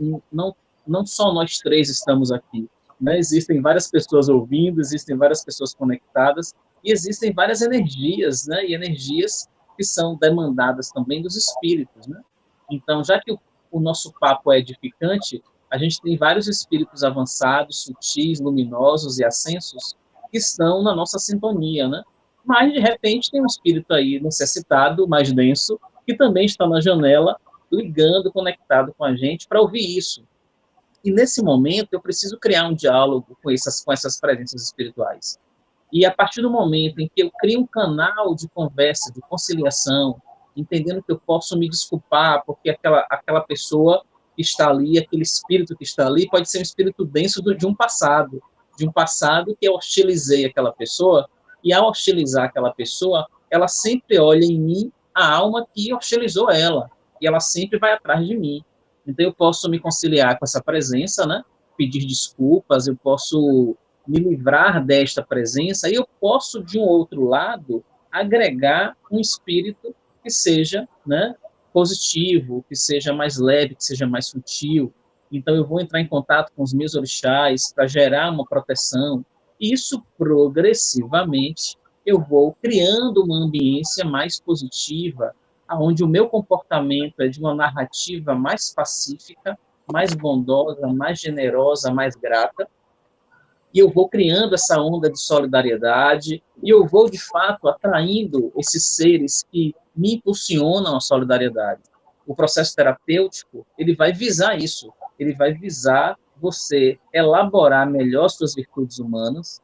não só nós três estamos aqui, né? Existem várias pessoas ouvindo, existem várias pessoas conectadas, e existem várias energias, né? E energias que são demandadas também dos espíritos, né? Então, já que o nosso papo é edificante, a gente tem vários espíritos avançados, sutis, luminosos e ascensos que estão na nossa sintonia, né? Mas, de repente, tem um espírito aí necessitado, mais denso, que também está na janela, ligando, conectado com a gente para ouvir isso. E nesse momento, eu preciso criar um diálogo com essas presenças espirituais. E a partir do momento em que eu crio um canal de conversa, de conciliação, entendendo que eu posso me desculpar, porque aquela pessoa que está ali, aquele espírito que está ali, pode ser um espírito denso de um passado que eu hostilizei aquela pessoa, e ao hostilizar aquela pessoa, ela sempre olha em mim a alma que hostilizou ela, e ela sempre vai atrás de mim. Então eu posso me conciliar com essa presença, né? Pedir desculpas, eu posso me livrar desta presença, e eu posso, de um outro lado, agregar um espírito que seja, né, positivo, que seja mais leve, que seja mais sutil. Então, eu vou entrar em contato com os meus orixás para gerar uma proteção. E isso, progressivamente, eu vou criando uma ambiência mais positiva, onde o meu comportamento é de uma narrativa mais pacífica, mais bondosa, mais generosa, mais grata, e eu vou criando essa onda de solidariedade, e eu vou, de fato, atraindo esses seres que me impulsionam a solidariedade. O processo terapêutico, ele vai visar isso, ele vai visar você elaborar melhor suas virtudes humanas,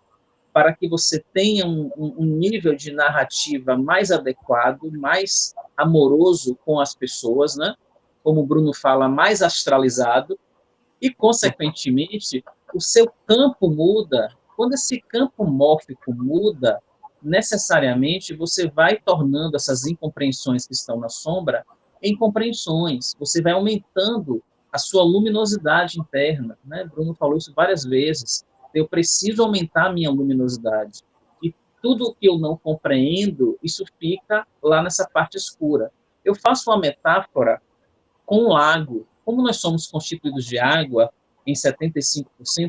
para que você tenha um nível de narrativa mais adequado, mais amoroso com as pessoas, né? Como o Bruno fala, mais astralizado, e, consequentemente, o seu campo muda. Quando esse campo mórfico muda, necessariamente você vai tornando essas incompreensões que estão na sombra em compreensões. Você vai aumentando a sua luminosidade interna, né? Bruno falou isso várias vezes. Eu preciso aumentar a minha luminosidade. E tudo que eu não compreendo, isso fica lá nessa parte escura. Eu faço uma metáfora com um lago. Como nós somos constituídos de água em 75%,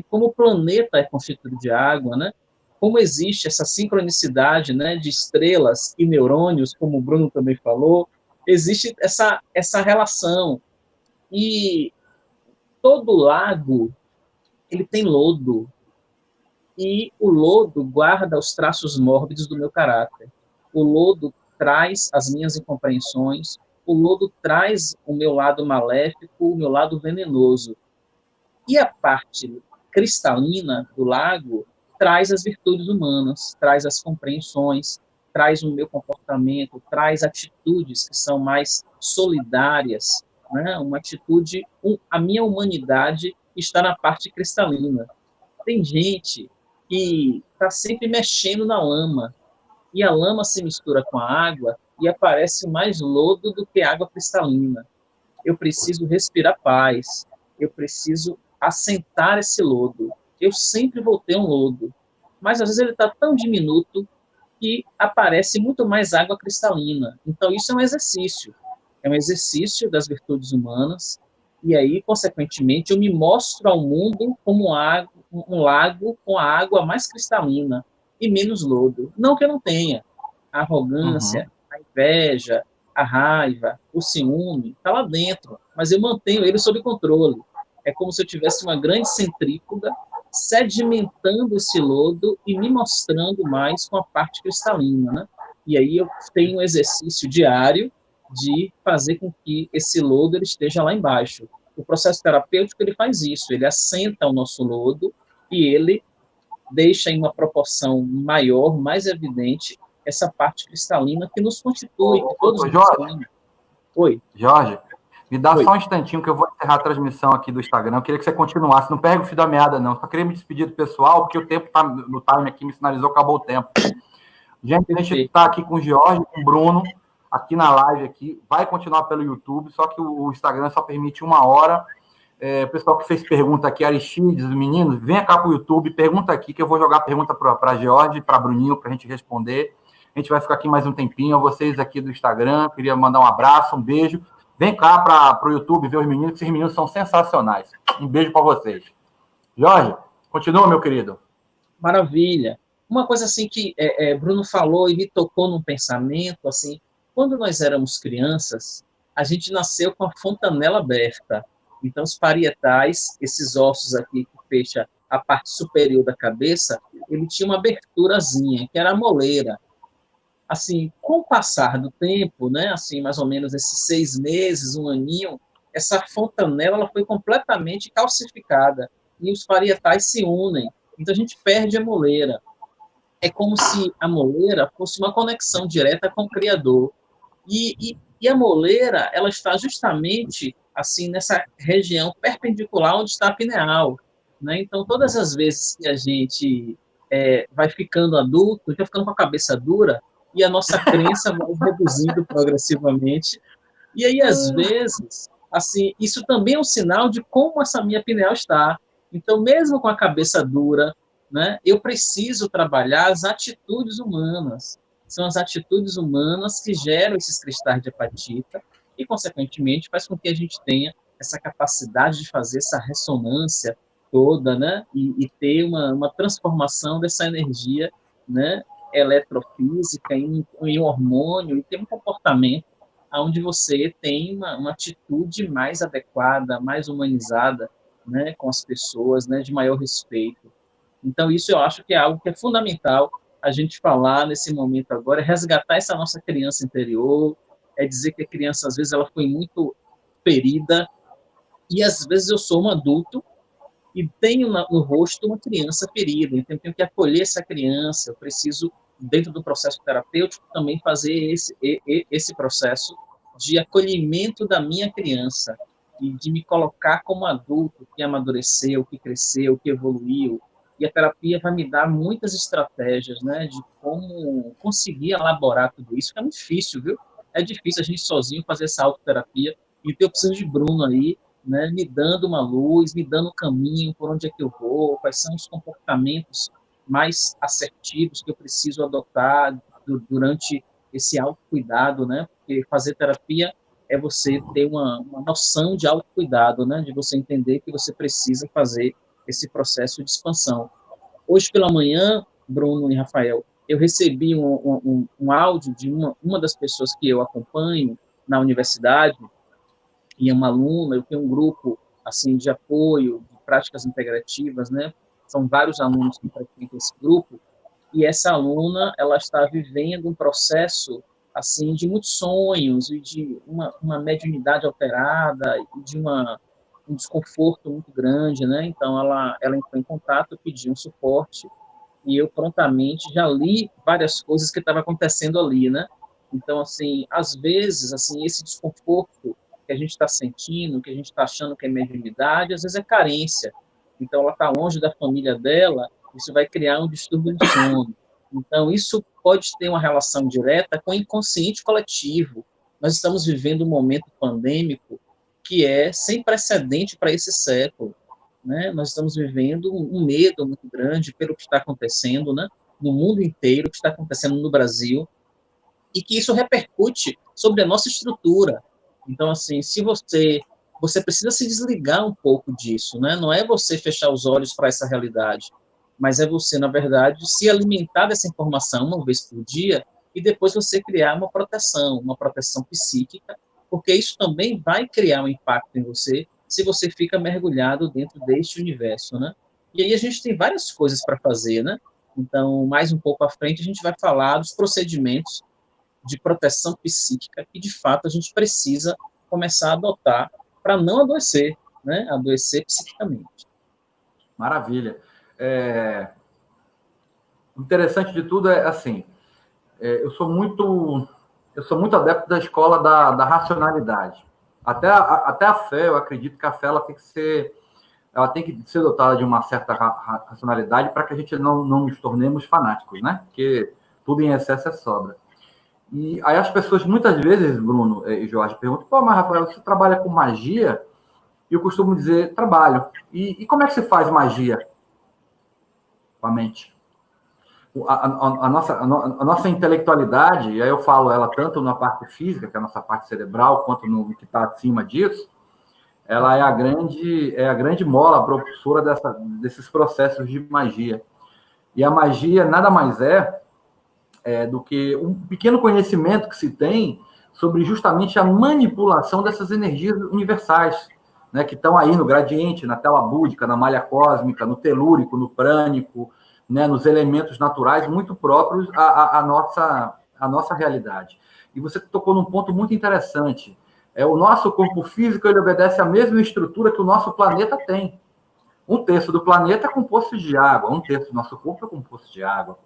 como o planeta é constituído de água, né? Como existe essa sincronicidade, né, de estrelas e neurônios, como o Bruno também falou, existe essa relação. E todo lago, ele tem lodo, e o lodo guarda os traços mórbidos do meu caráter. O lodo traz as minhas incompreensões, o lodo traz o meu lado maléfico, o meu lado venenoso. E a parte cristalina do lago traz as virtudes humanas, traz as compreensões, traz o meu comportamento, traz atitudes que são mais solidárias, né? Uma atitude, a minha humanidade está na parte cristalina. Tem gente que está sempre mexendo na lama, e a lama se mistura com a água e aparece mais lodo do que água cristalina. Eu preciso respirar paz, eu preciso assentar esse lodo. Eu sempre vou ter um lodo, mas às vezes ele está tão diminuto que aparece muito mais água cristalina. Então isso é um exercício das virtudes humanas, e aí, consequentemente, eu me mostro ao mundo como um lago com a água mais cristalina e menos lodo. Não que eu não tenha a arrogância, a inveja, a raiva, o ciúme, está lá dentro, mas eu mantenho ele sob controle. É como se eu tivesse uma grande centrífuga sedimentando esse lodo e me mostrando mais com a parte cristalina, né? E aí eu tenho um exercício diário de fazer com que esse lodo ele esteja lá embaixo. O processo terapêutico ele faz isso, ele assenta o nosso lodo e ele deixa em uma proporção maior, mais evidente, essa parte cristalina que nos constitui, que todos nós temos. Oi.
Jorge, me dá só um instantinho que eu vou encerrar a transmissão aqui do Instagram. Eu queria que você continuasse. Não pega o fio da meada, não. Só queria me despedir do pessoal, porque o tempo tá no time aqui, me sinalizou, acabou o tempo. Gente, a gente está aqui com o Jorge, com o Bruno, aqui na live aqui. Vai continuar pelo YouTube, só que o Instagram só permite 1 hora. O pessoal que fez pergunta aqui, Aristides, os meninos, vem cá para o YouTube, pergunta aqui, que eu vou jogar a pergunta para Jorge, para Bruninho, para a gente responder. A gente vai ficar aqui mais um tempinho. Vocês aqui do Instagram, queria mandar um abraço, um beijo. Vem cá para o YouTube ver os meninos, que esses meninos são sensacionais. Um beijo para vocês. Jorge, continua, meu querido.
Maravilha. Uma coisa assim que Bruno falou e me tocou num pensamento, assim, quando nós éramos crianças, a gente nasceu com a fontanela aberta. Então, os parietais, esses ossos aqui que fecha a parte superior da cabeça, ele tinha uma aberturazinha, que era a moleira. Assim, com o passar do tempo, né, assim, mais ou menos esses 6 meses, 1 aninho, essa fontanela ela foi completamente calcificada e os parietais se unem. Então, a gente perde a moleira. É como se a moleira fosse uma conexão direta com o Criador. E a moleira, ela está justamente assim nessa região perpendicular onde está a pineal, né? Então, todas as vezes que a gente vai ficando adulto, vai ficando com a cabeça dura e a nossa crença vai reduzindo progressivamente. E aí, às vezes, assim, isso também é um sinal de como essa minha pineal está. Então, mesmo com a cabeça dura, né, eu preciso trabalhar as atitudes humanas. São as atitudes humanas que geram esses cristais de apatita e, consequentemente, faz com que a gente tenha essa capacidade de fazer essa ressonância toda, né, e ter uma transformação dessa energia, né, eletrofísica em um hormônio e ter um comportamento onde você tem uma atitude mais adequada, mais humanizada, né, com as pessoas, né, de maior respeito. Então, isso eu acho que é algo que é fundamental a gente falar nesse momento agora, é resgatar essa nossa criança interior, é dizer que a criança, às vezes, ela foi muito ferida, e às vezes eu sou um adulto e tenho no rosto uma criança ferida, então eu tenho que acolher essa criança, eu preciso, dentro do processo terapêutico, também fazer esse processo de acolhimento da minha criança e de me colocar como adulto que amadureceu, que cresceu, que evoluiu. E a terapia vai me dar muitas estratégias, né, de como conseguir elaborar tudo isso, que é muito difícil, viu? É difícil a gente sozinho fazer essa autoterapia, então eu preciso de Bruno aí, né, me dando uma luz, me dando um caminho por onde é que eu vou, quais são os comportamentos mais assertivos que eu preciso adotar durante esse autocuidado, né? Porque fazer terapia é você ter uma noção de autocuidado, né? De você entender que você precisa fazer esse processo de expansão. Hoje pela manhã, Bruno e Rafael, eu recebi um áudio de uma das pessoas que eu acompanho na universidade, e é uma aluna, eu tenho um grupo assim de apoio, de práticas integrativas, né? São vários alunos que frequentam esse grupo, e essa aluna, ela está vivendo um processo assim de muitos sonhos e de uma mediunidade alterada e de um desconforto muito grande, né? Então ela entrou em contato, pediu um suporte e eu prontamente já li várias coisas que estavam acontecendo ali, né? Então, assim, às vezes, assim, esse desconforto que a gente está sentindo, que a gente está achando que é mediunidade, às vezes é carência. Então, ela está longe da família dela, isso vai criar um distúrbio de sono. Então, isso pode ter uma relação direta com o inconsciente coletivo. Nós estamos vivendo um momento pandêmico que é sem precedente para esse século, né? Nós estamos vivendo um medo muito grande pelo que está acontecendo, né? No mundo inteiro, o que está acontecendo no Brasil, e que isso repercute sobre a nossa estrutura. Então, assim, se você precisa se desligar um pouco disso, né? Não é você fechar os olhos para essa realidade, mas é você, na verdade, se alimentar dessa informação uma vez por dia e depois você criar uma proteção psíquica, porque isso também vai criar um impacto em você se você fica mergulhado dentro deste universo, né? E aí a gente tem várias coisas para fazer, né? Então, mais um pouco à frente, a gente vai falar dos procedimentos de proteção psíquica que, de fato, a gente precisa começar a adotar para não adoecer, né? Adoecer psiquicamente.
Maravilha. O interessante de tudo é, assim, eu sou muito adepto da escola da racionalidade. Até a fé, eu acredito que a fé ela tem que ser dotada de uma certa racionalidade para que a gente não nos tornemos fanáticos, né? Porque tudo em excesso é sobra. E aí as pessoas, muitas vezes, Bruno e Jorge, perguntam, pô, mas Rafael, você trabalha com magia? E eu costumo dizer, trabalho. E como é que você faz magia com a mente? A nossa intelectualidade, e aí eu falo ela tanto na parte física, que é a nossa parte cerebral, quanto no que está acima disso, ela é a grande mola propulsora desses processos de magia. E a magia nada mais do que um pequeno conhecimento que se tem sobre justamente a manipulação dessas energias universais, né, que estão aí no gradiente, na tela búdica, na malha cósmica, no telúrico, no prânico, né, nos elementos naturais muito próprios à nossa realidade. E você tocou num ponto muito interessante. O nosso corpo físico ele obedece à mesma estrutura que o nosso planeta tem. 1/3 do planeta é composto de água, 1/3 do nosso corpo é composto de água,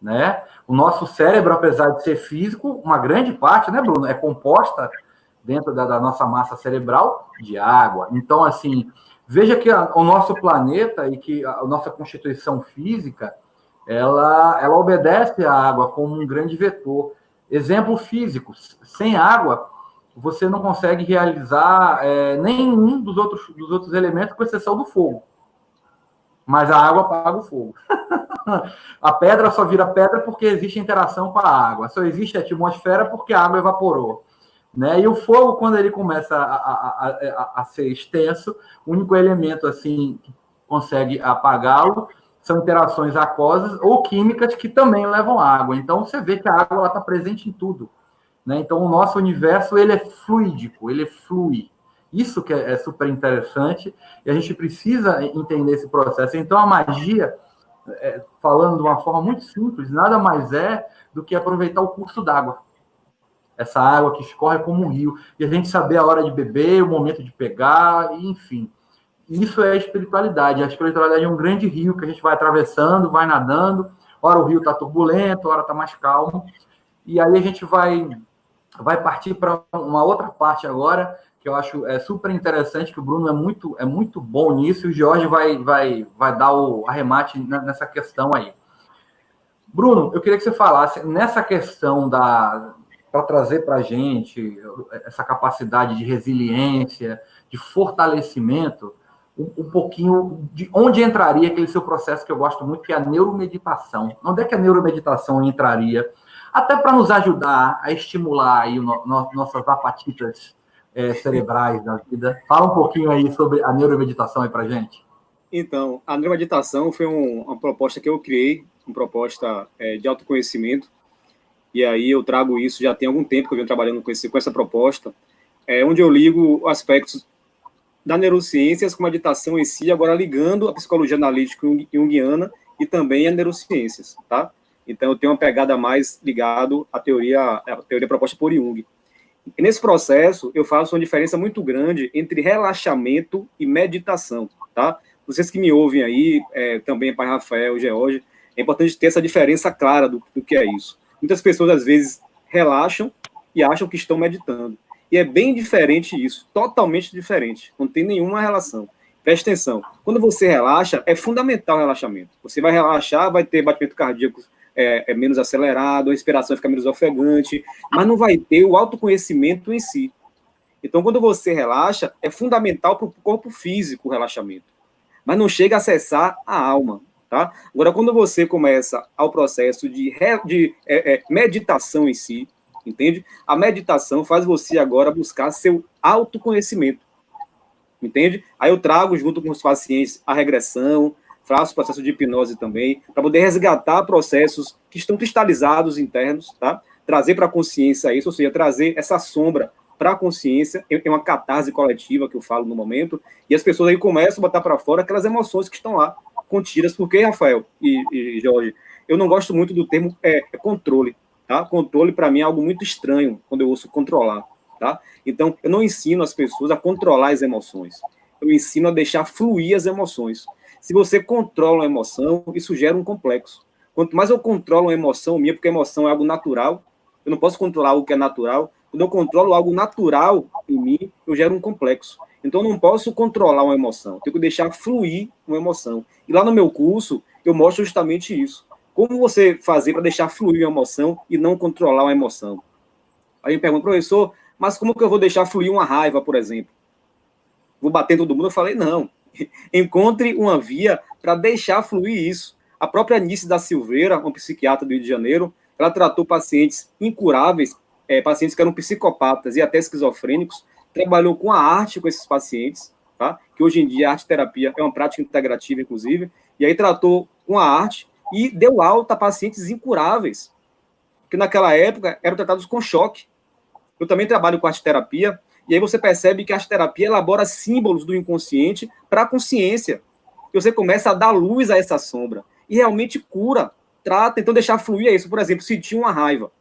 né? O nosso cérebro, apesar de ser físico, uma grande parte, né, Bruno, é composta dentro da nossa massa cerebral de água. Então, assim, veja que o nosso planeta e que a nossa constituição física, ela obedece à água como um grande vetor. Exemplo físico, sem água, você não consegue realizar nenhum dos outros elementos, com exceção do fogo. Mas a água apaga o fogo. A pedra só vira pedra porque existe interação com a água. Só existe a atmosfera porque a água evaporou. Né? E o fogo, quando ele começa a ser extenso, o único elemento assim que consegue apagá-lo são interações aquosas ou químicas que também levam água. Então, você vê que a água está presente em tudo. Né? Então, o nosso universo ele é fluídico, ele flui. Isso que é super interessante, e a gente precisa entender esse processo. Então, a magia, falando de uma forma muito simples, nada mais é do que aproveitar o curso d'água. Essa água que escorre como um rio, e a gente saber a hora de beber, o momento de pegar, enfim. Isso é a espiritualidade. A espiritualidade é um grande rio que a gente vai atravessando, vai nadando, ora o rio está turbulento, ora está mais calmo, e aí a gente vai partir para uma outra parte agora, que eu acho super interessante, que o Bruno é muito bom nisso, e o Jorge vai dar o arremate nessa questão aí. Bruno, eu queria que você falasse nessa questão para trazer para a gente essa capacidade de resiliência, de fortalecimento, um pouquinho de onde entraria aquele seu processo que eu gosto muito, que é a neuromeditação. Onde é que a neuromeditação entraria? Até para nos ajudar a estimular aí nossas apatitas cerebrais da vida. Fala um pouquinho aí sobre a neuromeditação aí para gente.
Então, a neuromeditação foi uma proposta que eu criei, uma proposta de autoconhecimento, e aí eu trago isso, já tem algum tempo que eu venho trabalhando com essa proposta, onde eu ligo aspectos da neurociências com a meditação em si, agora ligando a psicologia analítica junguiana e também a neurociências, tá? Então, eu tenho uma pegada mais ligado à teoria proposta por Jung. E nesse processo, eu faço uma diferença muito grande entre relaxamento e meditação, tá? Vocês que me ouvem aí, também Pai Rafael, George, é importante ter essa diferença clara do que é isso. Muitas pessoas, às vezes, relaxam e acham que estão meditando. E é bem diferente isso, totalmente diferente, não tem nenhuma relação. Preste atenção, quando você relaxa, é fundamental o relaxamento. Você vai relaxar, vai ter batimento cardíaco menos acelerado, a respiração fica menos ofegante, mas não vai ter o autoconhecimento em si. Então, quando você relaxa, é fundamental para o corpo físico o relaxamento, mas não chega a acessar a alma, tá? Agora, quando você começa ao processo de meditação em si, entende? A meditação faz você agora buscar seu autoconhecimento, entende? Aí eu trago junto com os pacientes a regressão, faço processo de hipnose também, para poder resgatar processos que estão cristalizados internos, tá? Trazer para a consciência isso, ou seja, trazer essa sombra para a consciência, é uma catarse coletiva que eu falo no momento, e as pessoas aí começam a botar para fora aquelas emoções que estão lá, contidas, porque, Rafael e Jorge, eu não gosto muito do termo controle, tá? Controle, para mim, é algo muito estranho, quando eu ouço controlar, tá? Então, eu não ensino as pessoas a controlar as emoções, eu ensino a deixar fluir as emoções. Se você controla uma emoção, isso gera um complexo. Quanto mais eu controlo uma emoção minha, porque a emoção é algo natural, eu não posso controlar algo que é natural, quando eu controlo algo natural em mim, eu gero um complexo. Então, eu não posso controlar uma emoção, eu tenho que deixar fluir uma emoção. E lá no meu curso, eu mostro justamente isso. Como você fazer para deixar fluir uma emoção e não controlar uma emoção? Aí me pergunta, professor, mas como que eu vou deixar fluir uma raiva, por exemplo? Vou bater em todo mundo? Eu falei, não. Encontre uma via para deixar fluir isso. A própria Anice da Silveira, uma psiquiatra do Rio de Janeiro, ela tratou pacientes incuráveis, pacientes que eram psicopatas e até esquizofrênicos, trabalhou com a arte com esses pacientes, tá? Que hoje em dia a arte-terapia é uma prática integrativa, inclusive, e aí tratou com a arte e deu alta a pacientes incuráveis, que naquela época eram tratados com choque. Eu também trabalho com arte-terapia, e aí você percebe que a arte-terapia elabora símbolos do inconsciente para a consciência. E você começa a dar luz a essa sombra. E realmente cura, trata, então deixar fluir isso. Por exemplo, sentir uma raiva,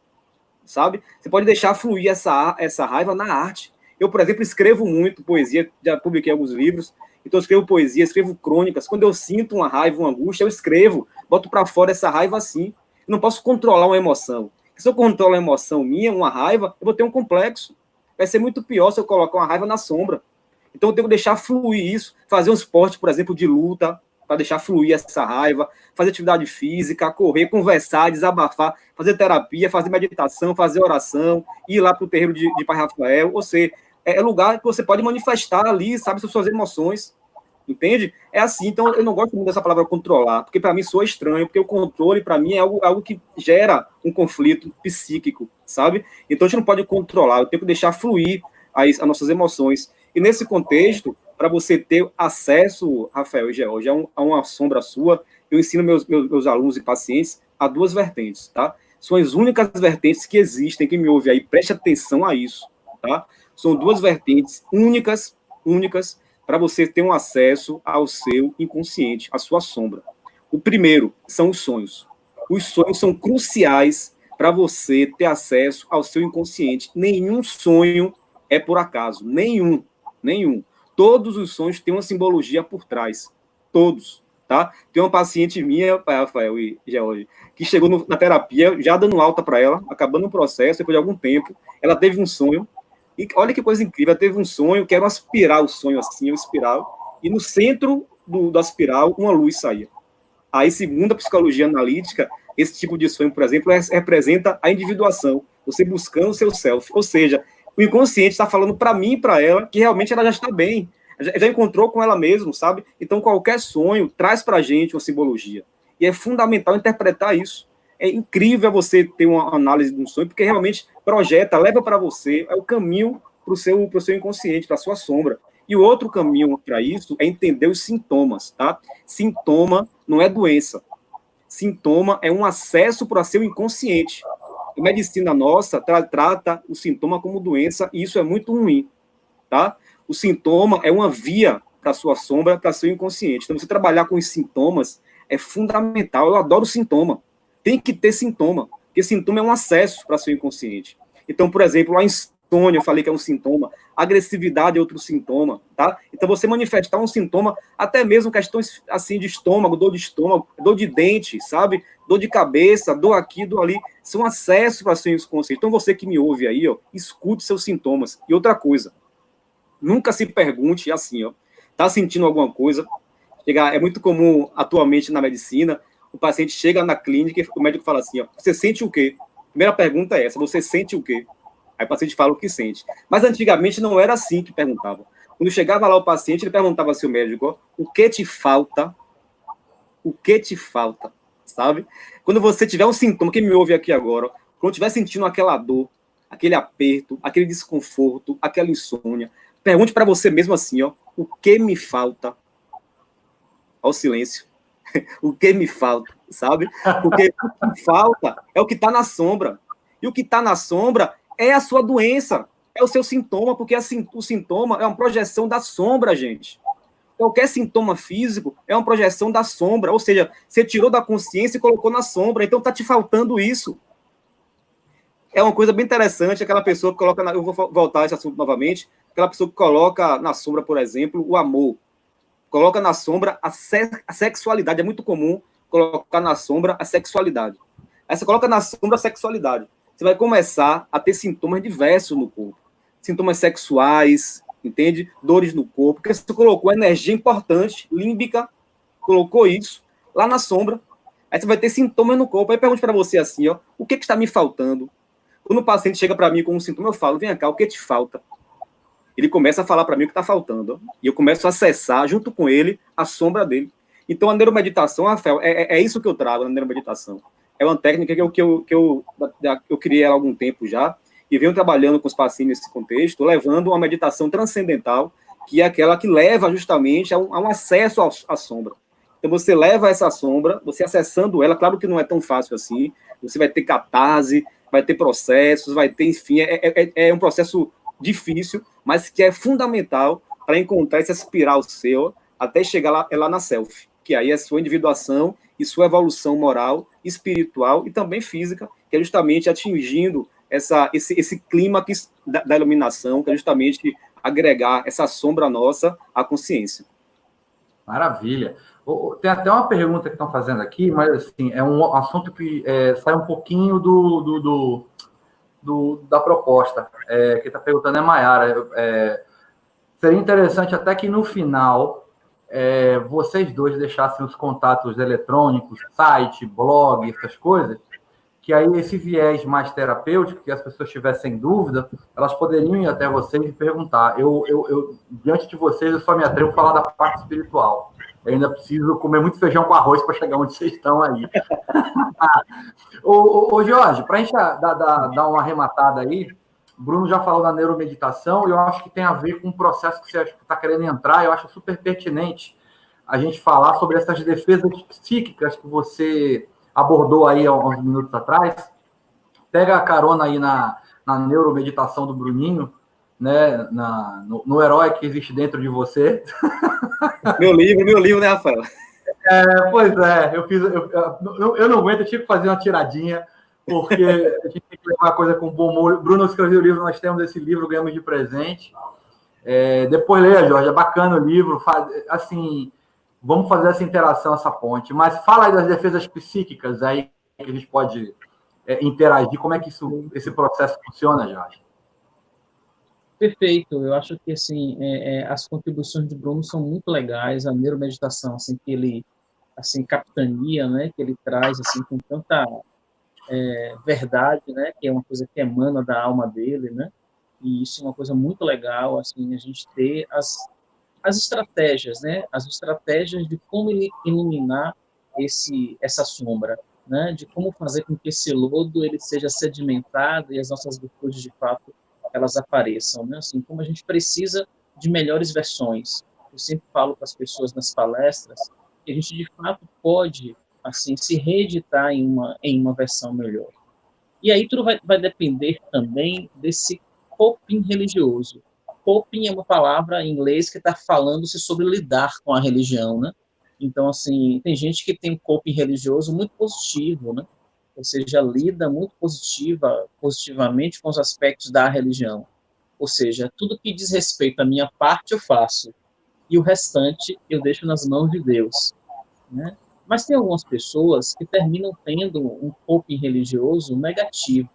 sabe? Você pode deixar fluir essa raiva na arte. Eu, por exemplo, escrevo muito poesia, já publiquei alguns livros, então eu escrevo poesia, escrevo crônicas. Quando eu sinto uma raiva, uma angústia, eu escrevo, boto para fora essa raiva assim. Eu não posso controlar uma emoção. Se eu controlo uma emoção minha, uma raiva, eu vou ter um complexo. Vai ser muito pior se eu colocar uma raiva na sombra. Então eu tenho que deixar fluir isso, fazer um esporte, por exemplo, de luta, para deixar fluir essa raiva, fazer atividade física, correr, conversar, desabafar, fazer terapia, fazer meditação, fazer oração, ir lá para o terreiro de Pai Rafael, ou seja, é lugar que você pode manifestar ali, sabe, suas emoções, entende? É assim, então eu não gosto muito dessa palavra controlar, porque para mim soa estranho, porque o controle para mim é algo que gera um conflito psíquico, sabe? Então a gente não pode controlar, eu tenho que deixar fluir as nossas emoções. E nesse contexto, para você ter acesso, Rafael e George, a uma sombra sua, eu ensino meus alunos e pacientes a duas vertentes, tá? São as únicas vertentes que existem, quem me ouve aí, preste atenção a isso, tá? São duas vertentes únicas, para você ter um acesso ao seu inconsciente, à sua sombra. O primeiro são os sonhos. Os sonhos são cruciais para você ter acesso ao seu inconsciente. Nenhum sonho é por acaso, nenhum. Todos os sonhos têm uma simbologia por trás, todos, tá? Tem uma paciente minha, Rafael e George, que chegou na terapia, já dando alta para ela, acabando o processo, depois de algum tempo, ela teve um sonho, e olha que coisa incrível, ela teve um sonho, que era uma espiral, o sonho assim, uma espiral, e no centro da espiral, uma luz saía. Aí, segundo a psicologia analítica, esse tipo de sonho, por exemplo, representa a individuação, você buscando o seu self, ou seja, o inconsciente está falando para mim e para ela que realmente ela já está bem, já encontrou com ela mesma, sabe? Então, qualquer sonho traz para a gente uma simbologia. E é fundamental interpretar isso. É incrível você ter uma análise de um sonho, porque realmente projeta, leva para você, é o caminho para o seu inconsciente, para a sua sombra. E o outro caminho para isso é entender os sintomas, tá? Sintoma não é doença. Sintoma é um acesso para o seu inconsciente. A medicina nossa trata o sintoma como doença, e isso é muito ruim, tá? O sintoma é uma via para a sua sombra, para o seu inconsciente. Então, você trabalhar com os sintomas é fundamental. Eu adoro sintoma. Tem que ter sintoma, porque sintoma é um acesso para o seu inconsciente. Então, por exemplo, a insônia, eu falei que é um sintoma, agressividade é outro sintoma, tá? Então, você manifestar um sintoma, até mesmo questões assim de estômago, dor de dente, sabe? Dor de cabeça, dor aqui, dor ali, são acessos para o seu inconsciente. Então, você que me ouve aí, ó, escute seus sintomas. E outra coisa, nunca se pergunte assim, ó, tá sentindo alguma coisa? É muito comum atualmente na medicina, o paciente chega na clínica e o médico fala assim, ó, você sente o quê? Primeira pergunta é essa, você sente o quê? Aí o paciente fala o que sente. Mas antigamente não era assim que perguntava. Quando chegava lá o paciente, ele perguntava assim ao médico, ó, o que te falta? O que te falta? Sabe? Quando você tiver um sintoma, quem me ouve aqui agora, ó, quando estiver sentindo aquela dor, aquele aperto, aquele desconforto, aquela insônia, pergunte para você mesmo assim, ó, o que me falta? Ao silêncio. O que me falta, sabe? Porque o que falta é o que está na sombra. E o que está na sombra é a sua doença, é o seu sintoma, porque assim, o sintoma é uma projeção da sombra, gente. Qualquer sintoma físico é uma projeção da sombra, ou seja, você tirou da consciência e colocou na sombra, então está te faltando isso. É uma coisa bem interessante, aquela pessoa que coloca, eu vou voltar a esse assunto novamente, aquela pessoa que coloca na sombra, por exemplo, o amor. Coloca na sombra a sexualidade. É muito comum colocar na sombra a sexualidade. Aí você coloca na sombra a sexualidade. Você vai começar a ter sintomas diversos no corpo. Sintomas sexuais, entende? Dores no corpo. Porque você colocou energia importante, límbica, colocou isso lá na sombra. Aí você vai ter sintomas no corpo. Aí eu pergunto para você assim, ó, o que está me faltando? Quando o paciente chega para mim com um sintoma, eu falo, vem cá, o que te falta? Ele começa a falar para mim o que está faltando. Ó, e eu começo a acessar, junto com ele, a sombra dele. Então, a neuromeditação, Rafael, é isso que eu trago na neuromeditação. É uma técnica que eu criei há algum tempo já, e venho trabalhando com os pacientes nesse contexto, levando uma meditação transcendental, que é aquela que leva justamente a um acesso à sombra. Então, você leva essa sombra, você acessando ela, claro que não é tão fácil assim, você vai ter catarse, vai ter processos, vai ter, enfim, é um processo difícil, mas que é fundamental para encontrar essa espiral seu até chegar lá na self, que aí é sua individuação e sua evolução moral, espiritual e também física, que é justamente atingindo esse clímax da iluminação, que é justamente agregar essa sombra nossa à consciência.
Maravilha. Tem até uma pergunta que estão fazendo aqui, mas assim, é um assunto que sai um pouquinho da proposta. Quem está perguntando é Maiara. Seria interessante até que no final vocês dois deixassem os contatos eletrônicos, site, blog, essas coisas, que aí esse viés mais terapêutico, que as pessoas tivessem dúvida, elas poderiam ir até vocês e perguntar. Eu diante de vocês, eu só me atrevo a falar da parte espiritual. Eu ainda preciso comer muito feijão com arroz para chegar onde vocês estão aí. Ô, Jorge, para a gente dar uma arrematada aí, o Bruno já falou da neuromeditação, e eu acho que tem a ver com um processo que você está querendo entrar. Eu acho super pertinente a gente falar sobre essas defesas psíquicas que você abordou aí há uns minutos atrás. Pega a carona aí na neuromeditação do Bruninho, né, no herói que existe dentro de você.
Meu livro, né, Rafael?
Pois é, eu não aguento, eu tive que fazer uma tiradinha, porque a gente tem que levar a coisa com bom molho. Bruno escreveu o livro, nós temos esse livro, ganhamos de presente. Depois leia, Jorge, é bacana o livro, assim, vamos fazer essa interação, essa ponte. Mas fala aí das defesas psíquicas aí, que a gente pode interagir, como é que esse processo funciona, Jorge?
Perfeito, eu acho que assim, as contribuições de Bruno são muito legais, a neuromeditação, assim, que ele assim, capitania, né, que ele traz assim, com tanta verdade, né, que é uma coisa que emana da alma dele, né, e isso é uma coisa muito legal, assim, a gente ter as estratégias, né, as estratégias de como iluminar essa sombra, né, de como fazer com que esse lodo ele seja sedimentado e as nossas virtudes de fato elas apareçam, né, assim, como a gente precisa de melhores versões. Eu sempre falo para as pessoas nas palestras que a gente de fato pode assim se reeditar em uma versão melhor. E aí tudo vai depender também desse coping religioso. Coping é uma palavra em inglês que está falando-se sobre lidar com a religião, né? Então, assim, tem gente que tem um coping religioso muito positivo, né? Ou seja, lida muito positivamente com os aspectos da religião. Ou seja, tudo que diz respeito à minha parte eu faço, e o restante eu deixo nas mãos de Deus, né? Mas tem algumas pessoas que terminam tendo um coping religioso negativo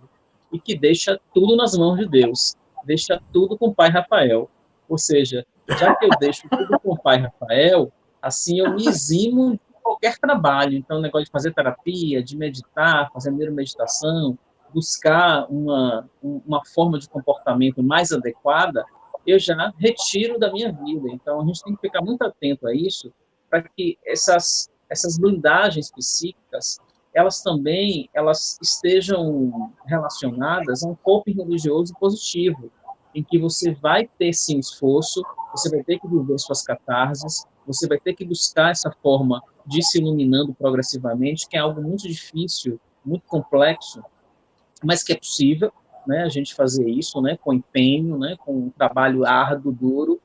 e que deixa tudo nas mãos de Deus, deixa tudo com o Pai Rafael. Ou seja, já que eu deixo tudo com o Pai Rafael, assim eu me eximo de qualquer trabalho. Então, o negócio de fazer terapia, de meditar, fazer neuromeditação, buscar uma forma de comportamento mais adequada, eu já retiro da minha vida. Então, a gente tem que ficar muito atento a isso, para que essas blindagens psíquicas, elas estejam relacionadas a um coping religioso positivo, em que você vai ter, sim, esforço, você vai ter que viver suas catarses, você vai ter que buscar essa forma de se iluminando progressivamente, que é algo muito difícil, muito complexo, mas que é possível, né, a gente fazer isso, né, com empenho, né, com um trabalho árduo, duro,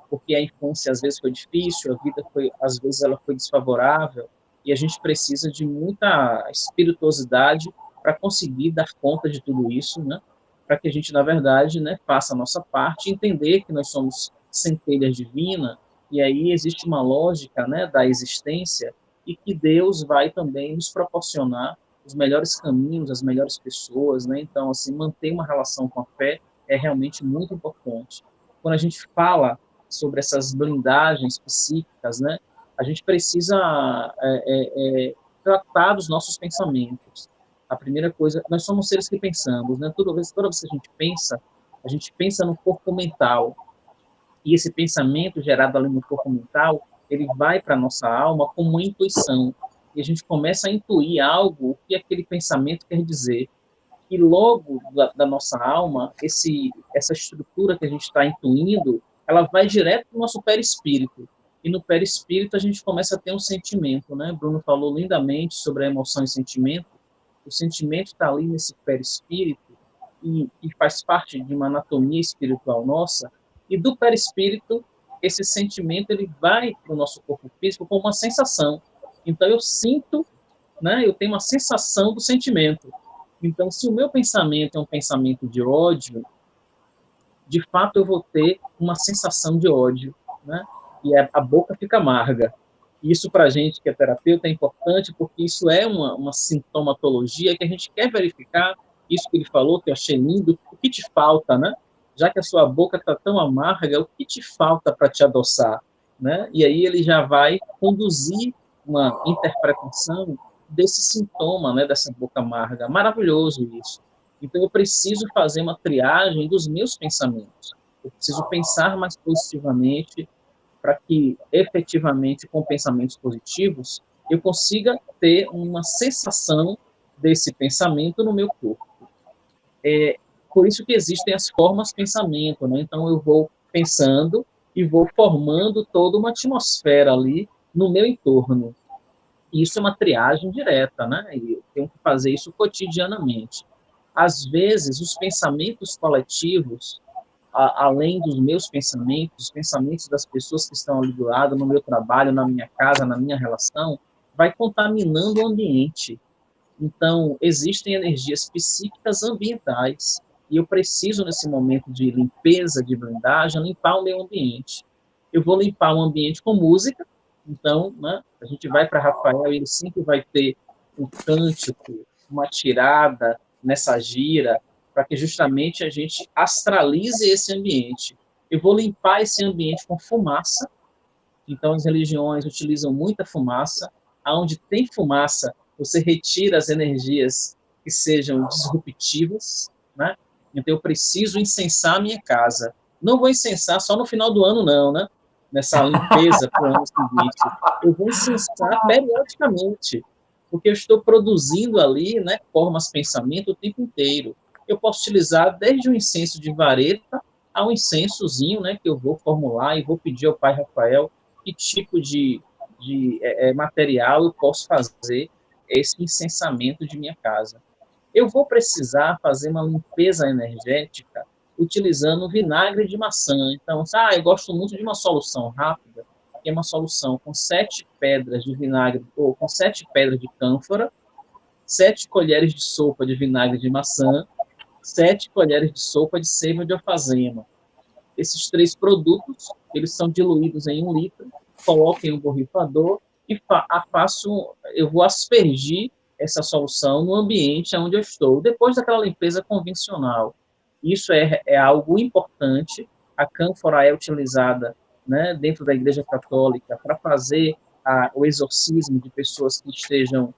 porque a infância às vezes foi difícil, a vida às vezes ela foi desfavorável, e a gente precisa de muita espirituosidade para conseguir dar conta de tudo isso, né? Para que a gente, na verdade, né, faça a nossa parte, entender que nós somos centelhas divinas, e aí existe uma lógica, né, da existência, e que Deus vai também nos proporcionar os melhores caminhos, as melhores pessoas, né? Então, assim, manter uma relação com a fé é realmente muito importante. Quando a gente fala sobre essas blindagens psíquicas, né, a gente precisa tratar dos nossos pensamentos. A primeira coisa, nós somos seres que pensamos, né? Toda vez que a gente pensa no corpo mental, e esse pensamento gerado ali no corpo mental, ele vai para a nossa alma como uma intuição, e a gente começa a intuir algo, o que aquele pensamento quer dizer. E logo da nossa alma, essa estrutura que a gente está intuindo, ela vai direto para o nosso perispírito. E no perispírito a gente começa a ter um sentimento, né? Bruno falou lindamente sobre a emoção e sentimento. O sentimento está ali nesse perispírito e faz parte de uma anatomia espiritual nossa. E do perispírito, esse sentimento ele vai para o nosso corpo físico como uma sensação. Então eu sinto, né? Eu tenho uma sensação do sentimento. Então, se o meu pensamento é um pensamento de ódio, de fato eu vou ter uma sensação de ódio, né? E a boca fica amarga. Isso, para a gente que é terapeuta, é importante, porque isso é uma sintomatologia que a gente quer verificar. Isso que ele falou, que eu achei lindo, o que te falta, né? Já que a sua boca está tão amarga, o que te falta para te adoçar, né? E aí ele já vai conduzir uma interpretação desse sintoma, né? Dessa boca amarga. Maravilhoso isso. Então, eu preciso fazer uma triagem dos meus pensamentos. Eu preciso pensar mais positivamente para que, efetivamente, com pensamentos positivos, eu consiga ter uma sensação desse pensamento no meu corpo. Por isso que existem as formas de pensamento, né? Então, eu vou pensando e vou formando toda uma atmosfera ali no meu entorno. Isso é uma triagem direta, né? E eu tenho que fazer isso cotidianamente. Às vezes, os pensamentos coletivos, além dos meus pensamentos, os pensamentos das pessoas que estão ali do lado, no meu trabalho, na minha casa, na minha relação, vai contaminando o ambiente. Então, existem energias psíquicas ambientais, e eu preciso, nesse momento de limpeza, de blindagem, limpar o meu ambiente. Eu vou limpar o ambiente com música, então, né, a gente vai para Rafael, ele sempre vai ter um cântico, uma tirada nessa gira, para que justamente a gente astralize esse ambiente. Eu vou limpar esse ambiente com fumaça, então as religiões utilizam muita fumaça. Aonde tem fumaça, você retira as energias que sejam disruptivas, né? Então eu preciso incensar a minha casa. Não vou incensar só no final do ano, não, né? Nessa limpeza para o ano seguinte. Eu vou incensar periodicamente, porque eu estou produzindo ali, né, formas de pensamento o tempo inteiro. Eu posso utilizar desde o incenso de vareta ao incensozinho, né, que eu vou formular e vou pedir ao Pai Rafael que tipo de material eu posso fazer esse incensamento de minha casa. Eu vou precisar fazer uma limpeza energética utilizando vinagre de maçã. Então, eu gosto muito de uma solução rápida, que é uma solução com 7 pedras de vinagre, ou com 7 pedras de cânfora, 7 colheres de sopa de vinagre de maçã, 7 colheres de sopa de seiva de alfazema. Esses 3 produtos, eles são diluídos em 1 litro, coloco em um borrifador e eu vou aspergir essa solução no ambiente onde eu estou, depois daquela limpeza convencional. Isso é algo importante. A cânfora é utilizada, né, dentro da Igreja Católica para fazer o exorcismo de pessoas que estejam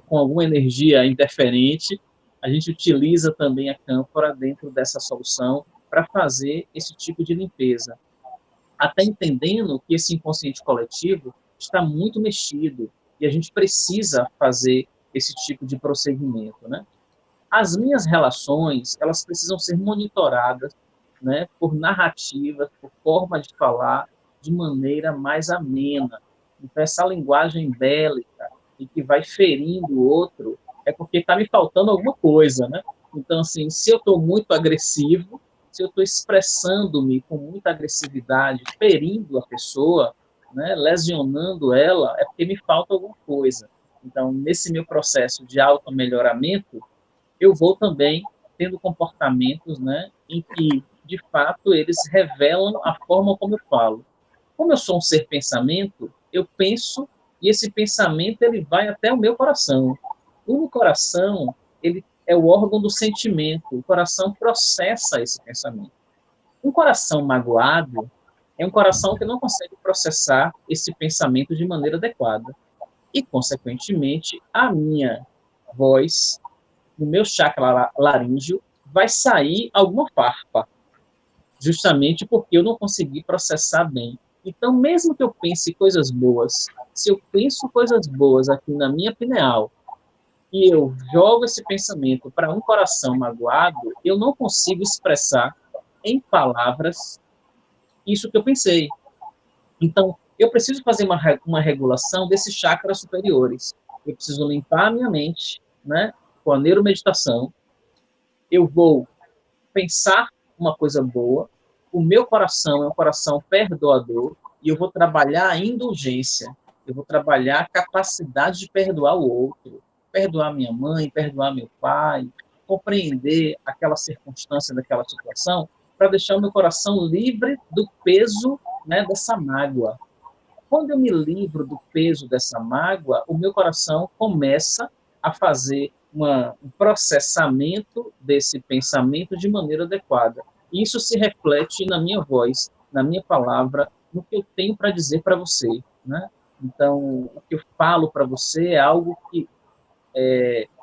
com alguma energia interferente. A gente utiliza também a cânfora dentro dessa solução para fazer esse tipo de limpeza. Até entendendo que esse inconsciente coletivo está muito mexido e a gente precisa fazer esse tipo de procedimento, né? As minhas relações, elas precisam ser monitoradas, né, por narrativas, por forma de falar de maneira mais amena. Então, essa linguagem bélica e que vai ferindo o outro é porque está me faltando alguma coisa, né? Então, assim, se eu estou muito agressivo, se eu estou expressando-me com muita agressividade, ferindo a pessoa, né, lesionando ela, é porque me falta alguma coisa. Então, nesse meu processo de automelhoramento, eu vou também tendo comportamentos, né, em que, de fato, eles revelam a forma como eu falo. Como eu sou um ser pensamento, eu penso e esse pensamento ele vai até o meu coração. O coração, ele é o órgão do sentimento. O coração processa esse pensamento. Um coração magoado é um coração que não consegue processar esse pensamento de maneira adequada. E, consequentemente, a minha voz, no meu chakra laríngeo, vai sair alguma farpa, justamente porque eu não consegui processar bem. Então, mesmo que eu pense coisas boas, se eu penso coisas boas aqui na minha pineal, e eu jogo esse pensamento para um coração magoado, eu não consigo expressar em palavras isso que eu pensei. Então, eu preciso fazer uma regulação desses chakras superiores. Eu preciso limpar a minha mente, né, com a neuromeditação. Eu vou pensar uma coisa boa. O meu coração é um coração perdoador e eu vou trabalhar a indulgência. Eu vou trabalhar a capacidade de perdoar o outro. perdoar minha mãe, perdoar meu pai, compreender aquela circunstância daquela situação, para deixar o meu coração livre do peso, né, dessa mágoa. Quando eu me livro do peso dessa mágoa, o meu coração começa a fazer um processamento desse pensamento de maneira adequada. E isso se reflete na minha voz, na minha palavra, no que eu tenho para dizer para você, né? Então, o que eu falo para você é algo que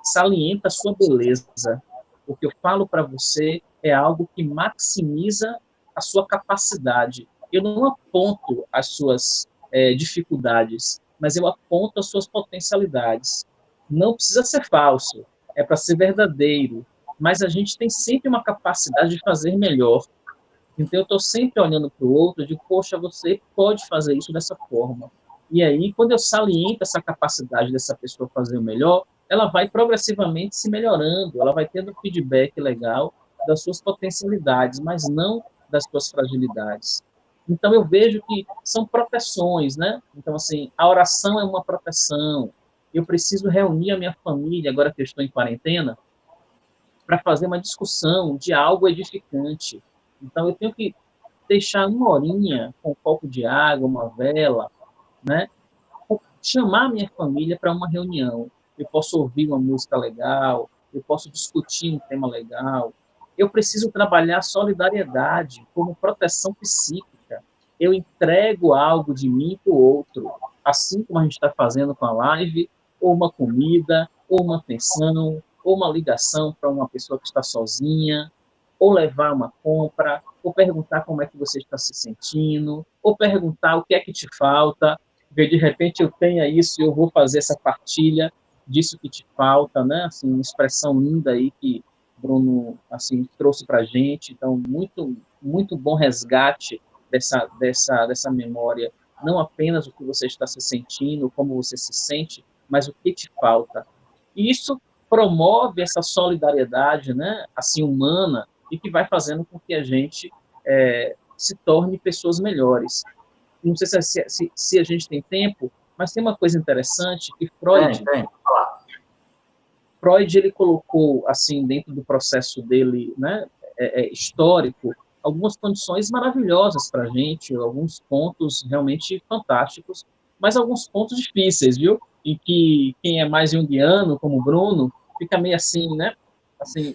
salienta a sua beleza. O que eu falo para você é algo que maximiza a sua capacidade. Eu não aponto as suas dificuldades, mas eu aponto as suas potencialidades. Não precisa ser falso, é para ser verdadeiro, mas a gente tem sempre uma capacidade de fazer melhor. Então, eu estou sempre olhando para o outro e digo, poxa, você pode fazer isso dessa forma. E aí, quando eu saliento essa capacidade dessa pessoa fazer o melhor, ela vai progressivamente se melhorando, ela vai tendo feedback legal das suas potencialidades, mas não das suas fragilidades. Então, eu vejo que são proteções, né? Então, assim, a oração é uma proteção. Eu preciso reunir a minha família, agora que eu estou em quarentena, para fazer uma discussão de algo edificante. Então, eu tenho que deixar uma horinha com um copo de água, uma vela, né? Chamar minha família para uma reunião. Eu posso ouvir uma música legal, eu posso discutir um tema legal. Eu preciso trabalhar solidariedade como proteção psíquica. Eu entrego algo de mim para o outro, assim como a gente está fazendo com a live, ou uma comida, ou uma atenção, ou uma ligação para uma pessoa que está sozinha, ou levar uma compra, ou perguntar como é que você está se sentindo, ou perguntar o que é que te falta, porque de repente eu tenha isso e eu vou fazer essa partilha disso que te falta, né? Assim, uma expressão linda aí que Bruno assim trouxe para a gente. Então, muito bom resgate dessa memória. Não apenas o que você está se sentindo, como você se sente, mas o que te falta. E isso promove essa solidariedade, né? Assim humana e que vai fazendo com que a gente se torne pessoas melhores. Não sei se a gente tem tempo, mas tem uma coisa interessante que Freud ele colocou assim dentro do processo dele, né, histórico, algumas condições maravilhosas para a gente, alguns pontos realmente fantásticos, mas alguns pontos difíceis, viu? Em que quem é mais junguiano, como o Bruno, fica meio assim, né? Assim,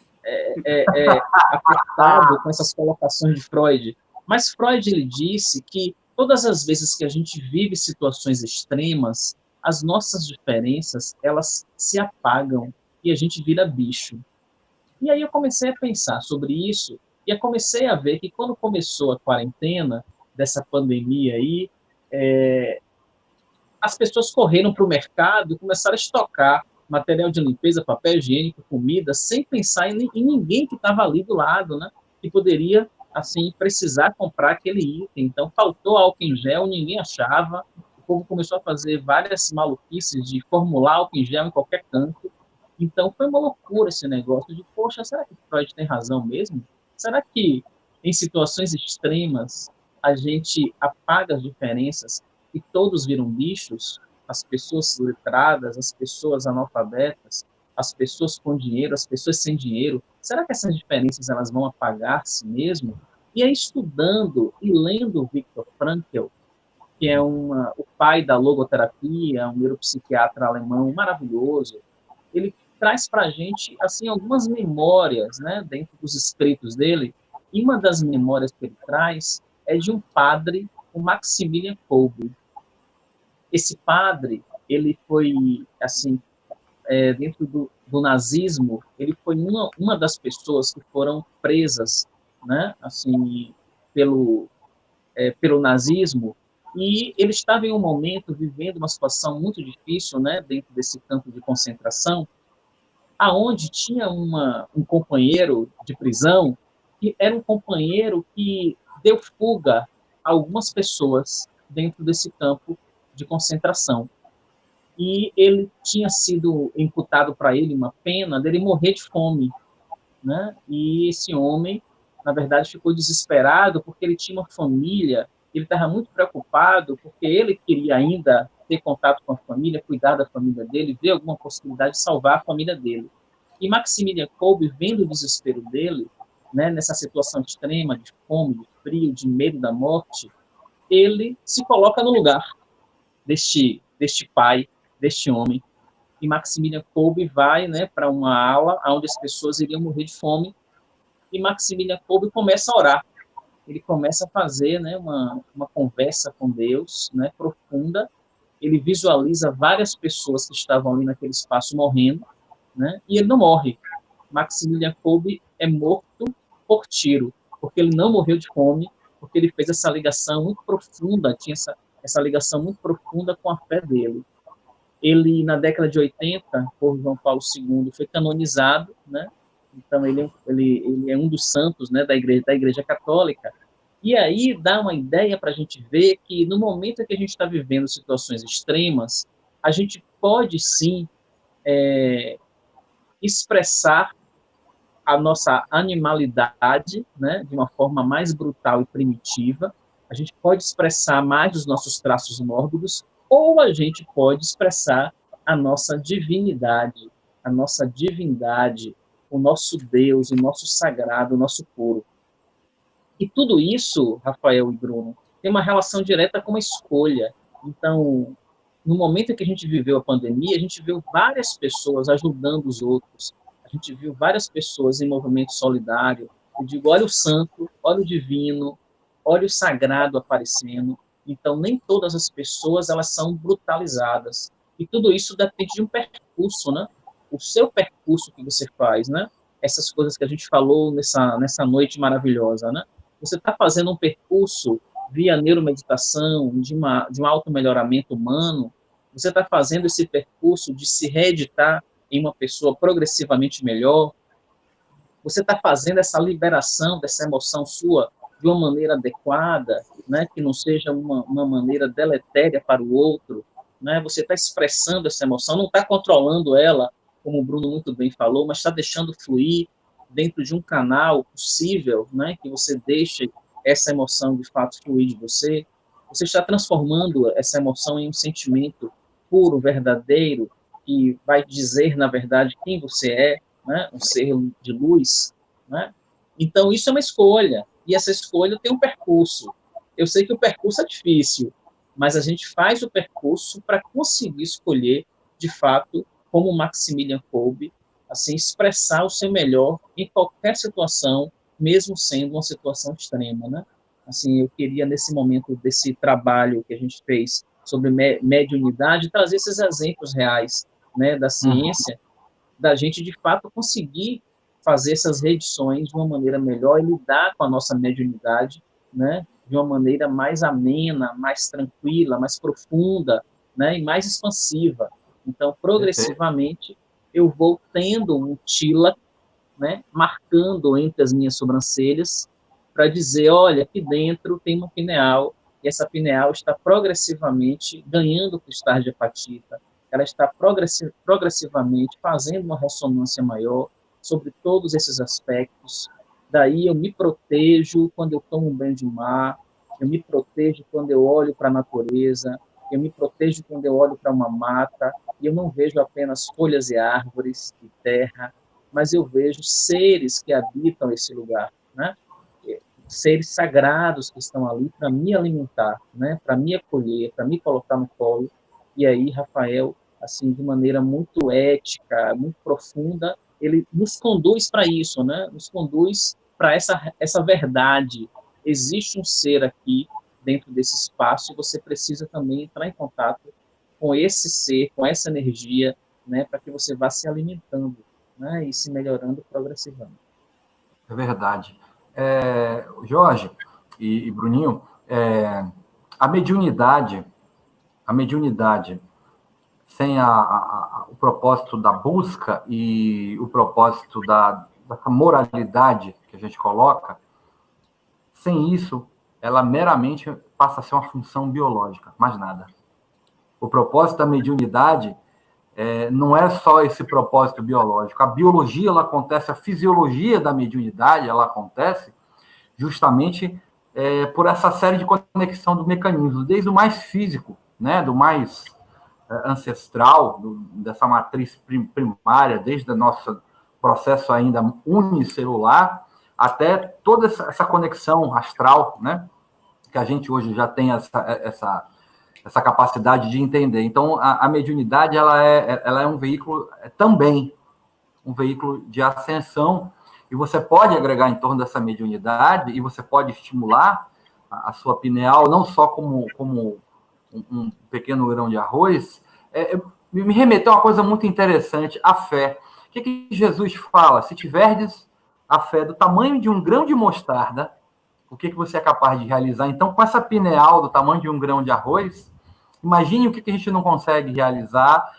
apertado com essas colocações de Freud. Mas Freud ele disse que todas as vezes que a gente vive situações extremas, as nossas diferenças elas se apagam e a gente vira bicho. E aí eu comecei a pensar sobre isso e eu comecei a ver que quando começou a quarentena dessa pandemia aí, as pessoas correram para o mercado e começaram a estocar material de limpeza, papel higiênico, comida, sem pensar em ninguém que estava ali do lado, né? Que poderia, assim, precisar comprar aquele item. Então, faltou álcool em gel, ninguém achava. O povo começou a fazer várias maluquices de formular álcool em gel em qualquer canto. Então, foi uma loucura esse negócio de, poxa, será que o Freud tem razão mesmo? Será que, em situações extremas, a gente apaga as diferenças e todos viram bichos? As pessoas letradas, as pessoas analfabetas, as pessoas com dinheiro, as pessoas sem dinheiro. Será que essas diferenças elas vão apagar-se mesmo? E aí, estudando e lendo Viktor Frankl, que é o pai da logoterapia, um neuropsiquiatra alemão maravilhoso, ele traz para a gente assim, algumas memórias, né, dentro dos escritos dele, e uma das memórias que ele traz é de um padre, o Maximilian Kolbe. Esse padre, ele foi, assim, dentro do nazismo, ele foi uma das pessoas que foram presas, né, assim, pelo nazismo, e ele estava em um momento vivendo uma situação muito difícil, né, dentro desse campo de concentração, aonde tinha um companheiro de prisão que era um companheiro que deu fuga a algumas pessoas dentro desse campo de concentração. E ele tinha sido imputado para ele uma pena dele morrer de fome, né? E esse homem, na verdade, ficou desesperado porque ele tinha uma família, ele estava muito preocupado porque ele queria ainda ter contato com a família, cuidar da família dele, ver alguma possibilidade de salvar a família dele. E Maximilian Kolbe, vendo o desespero dele, né, nessa situação extrema de fome, de frio, de medo da morte, ele se coloca no lugar deste pai, deste homem. E Maximilian Kolbe vai, né, para uma ala onde as pessoas iriam morrer de fome, e Maximilian Kolbe começa a orar. Ele começa a fazer, né, uma conversa com Deus, né, profunda. Ele visualiza várias pessoas que estavam ali naquele espaço morrendo, né, e ele não morre. Maximilian Kolbe é morto por tiro, porque ele não morreu de fome, porque ele fez essa ligação muito profunda, tinha essa ligação muito profunda com a fé dele. Ele, na década de 80, por João Paulo II, foi canonizado, né? Então, ele é um dos santos, né, da igreja Católica. E aí dá uma ideia para a gente ver que, no momento em que a gente está vivendo situações extremas, a gente pode, sim, expressar a nossa animalidade, né, de uma forma mais brutal e primitiva. A gente pode expressar mais os nossos traços mórbidos, ou a gente pode expressar a nossa divindade, o nosso Deus, o nosso sagrado, o nosso puro. E tudo isso, Rafael e Bruno, tem uma relação direta com a escolha. Então, no momento em que a gente viveu a pandemia, a gente viu várias pessoas ajudando os outros, a gente viu várias pessoas em movimento solidário. Eu digo, olha o santo, olha o divino, olha o sagrado aparecendo. Então, nem todas as pessoas elas são brutalizadas. E tudo isso depende de um percurso, né? O seu percurso que você faz, né? Essas coisas que a gente falou nessa noite maravilhosa, né? Você está fazendo um percurso via neuromeditação, de um auto-melhoramento humano, você está fazendo esse percurso de se reeditar em uma pessoa progressivamente melhor, você está fazendo essa liberação dessa emoção sua de uma maneira adequada, né, que não seja uma maneira deletéria para o outro, né, você está expressando essa emoção, não está controlando ela, como o Bruno muito bem falou, mas está deixando fluir dentro de um canal possível, né, que você deixe essa emoção de fato fluir de você, você está transformando essa emoção em um sentimento puro, verdadeiro, que vai dizer, na verdade, quem você é, né, um ser de luz, né? Então, isso é uma escolha, e essa escolha tem um percurso. Eu sei que o percurso é difícil, mas a gente faz o percurso para conseguir escolher, de fato, como Maximilian Kolbe, assim, expressar o seu melhor em qualquer situação, mesmo sendo uma situação extrema, né? Assim, eu queria, nesse momento desse trabalho que a gente fez sobre mediunidade, trazer esses exemplos reais, né, da ciência, da gente, de fato, conseguir fazer essas reedições de uma maneira melhor e lidar com a nossa mediunidade, né, de uma maneira mais amena, mais tranquila, mais profunda, né, e mais expansiva. Então, progressivamente, eu vou tendo um tila, né, marcando entre as minhas sobrancelhas, para dizer, olha, aqui dentro tem uma pineal, e essa pineal está progressivamente ganhando cristais de apatita, ela está progressivamente fazendo uma ressonância maior sobre todos esses aspectos. Daí eu me protejo quando eu tomo um banho de mar, eu me protejo quando eu olho para a natureza, eu me protejo quando eu olho para uma mata, e eu não vejo apenas folhas e árvores e terra, mas eu vejo seres que habitam esse lugar, né? Seres sagrados que estão ali para me alimentar, né? Para me acolher, para me colocar no colo. E aí, Rafael, assim, de maneira muito ética, muito profunda, ele nos conduz para isso, né? Nos conduz para essa verdade. Existe um ser aqui dentro desse espaço e você precisa também entrar em contato com esse ser, com essa energia, né? Para que você vá se alimentando, né? E se melhorando progressivamente.
É verdade. Jorge e Bruninho, a mediunidade sem o propósito da busca e o propósito dessa moralidade que a gente coloca, sem isso, ela meramente passa a ser uma função biológica, mais nada. O propósito da mediunidade não é só esse propósito biológico. A biologia, ela acontece, a fisiologia da mediunidade, ela acontece justamente por essa série de conexão dos mecanismos, desde o mais físico, né, do mais ancestral, dessa matriz primária, desde o nosso processo ainda unicelular, até toda essa conexão astral, né? Que a gente hoje já tem essa capacidade de entender. Então, a mediunidade ela é um veículo também, um veículo de ascensão, e você pode agregar em torno dessa mediunidade e você pode estimular a sua pineal, não só como um pequeno grão de arroz. Me remeteu a uma coisa muito interessante, a fé. O que Jesus fala? Se tiverdes a fé do tamanho de um grão de mostarda, o que você é capaz de realizar? Então, com essa pineal do tamanho de um grão de arroz, imagine o que a gente não consegue realizar,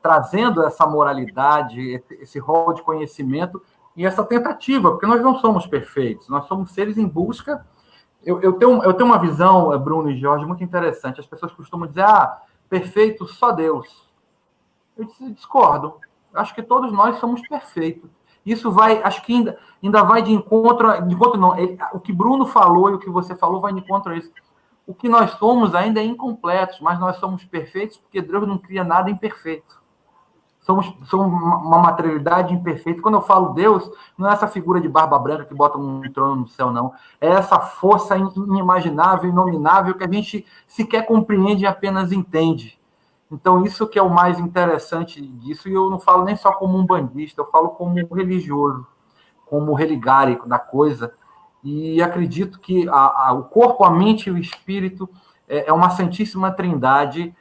trazendo essa moralidade, esse rol de conhecimento e essa tentativa, porque nós não somos perfeitos, nós somos seres em busca. Eu tenho uma visão, Bruno e Jorge, muito interessante. As pessoas costumam dizer, perfeito só Deus. Eu discordo. Acho que todos nós somos perfeitos. Isso vai, acho que ainda vai de encontro não, o que Bruno falou e o que você falou vai de encontro a isso. O que nós somos ainda é incompletos, mas nós somos perfeitos porque Deus não cria nada imperfeito. Somos uma materialidade imperfeita. Quando eu falo Deus, não é essa figura de barba branca que bota um trono no céu, não. É essa força inimaginável, inominável, que a gente sequer compreende e apenas entende. Então, isso que é o mais interessante disso, e eu não falo nem só como um bandista, eu falo como um religioso, como religare da coisa, e acredito que o corpo, a mente e o espírito é uma santíssima trindade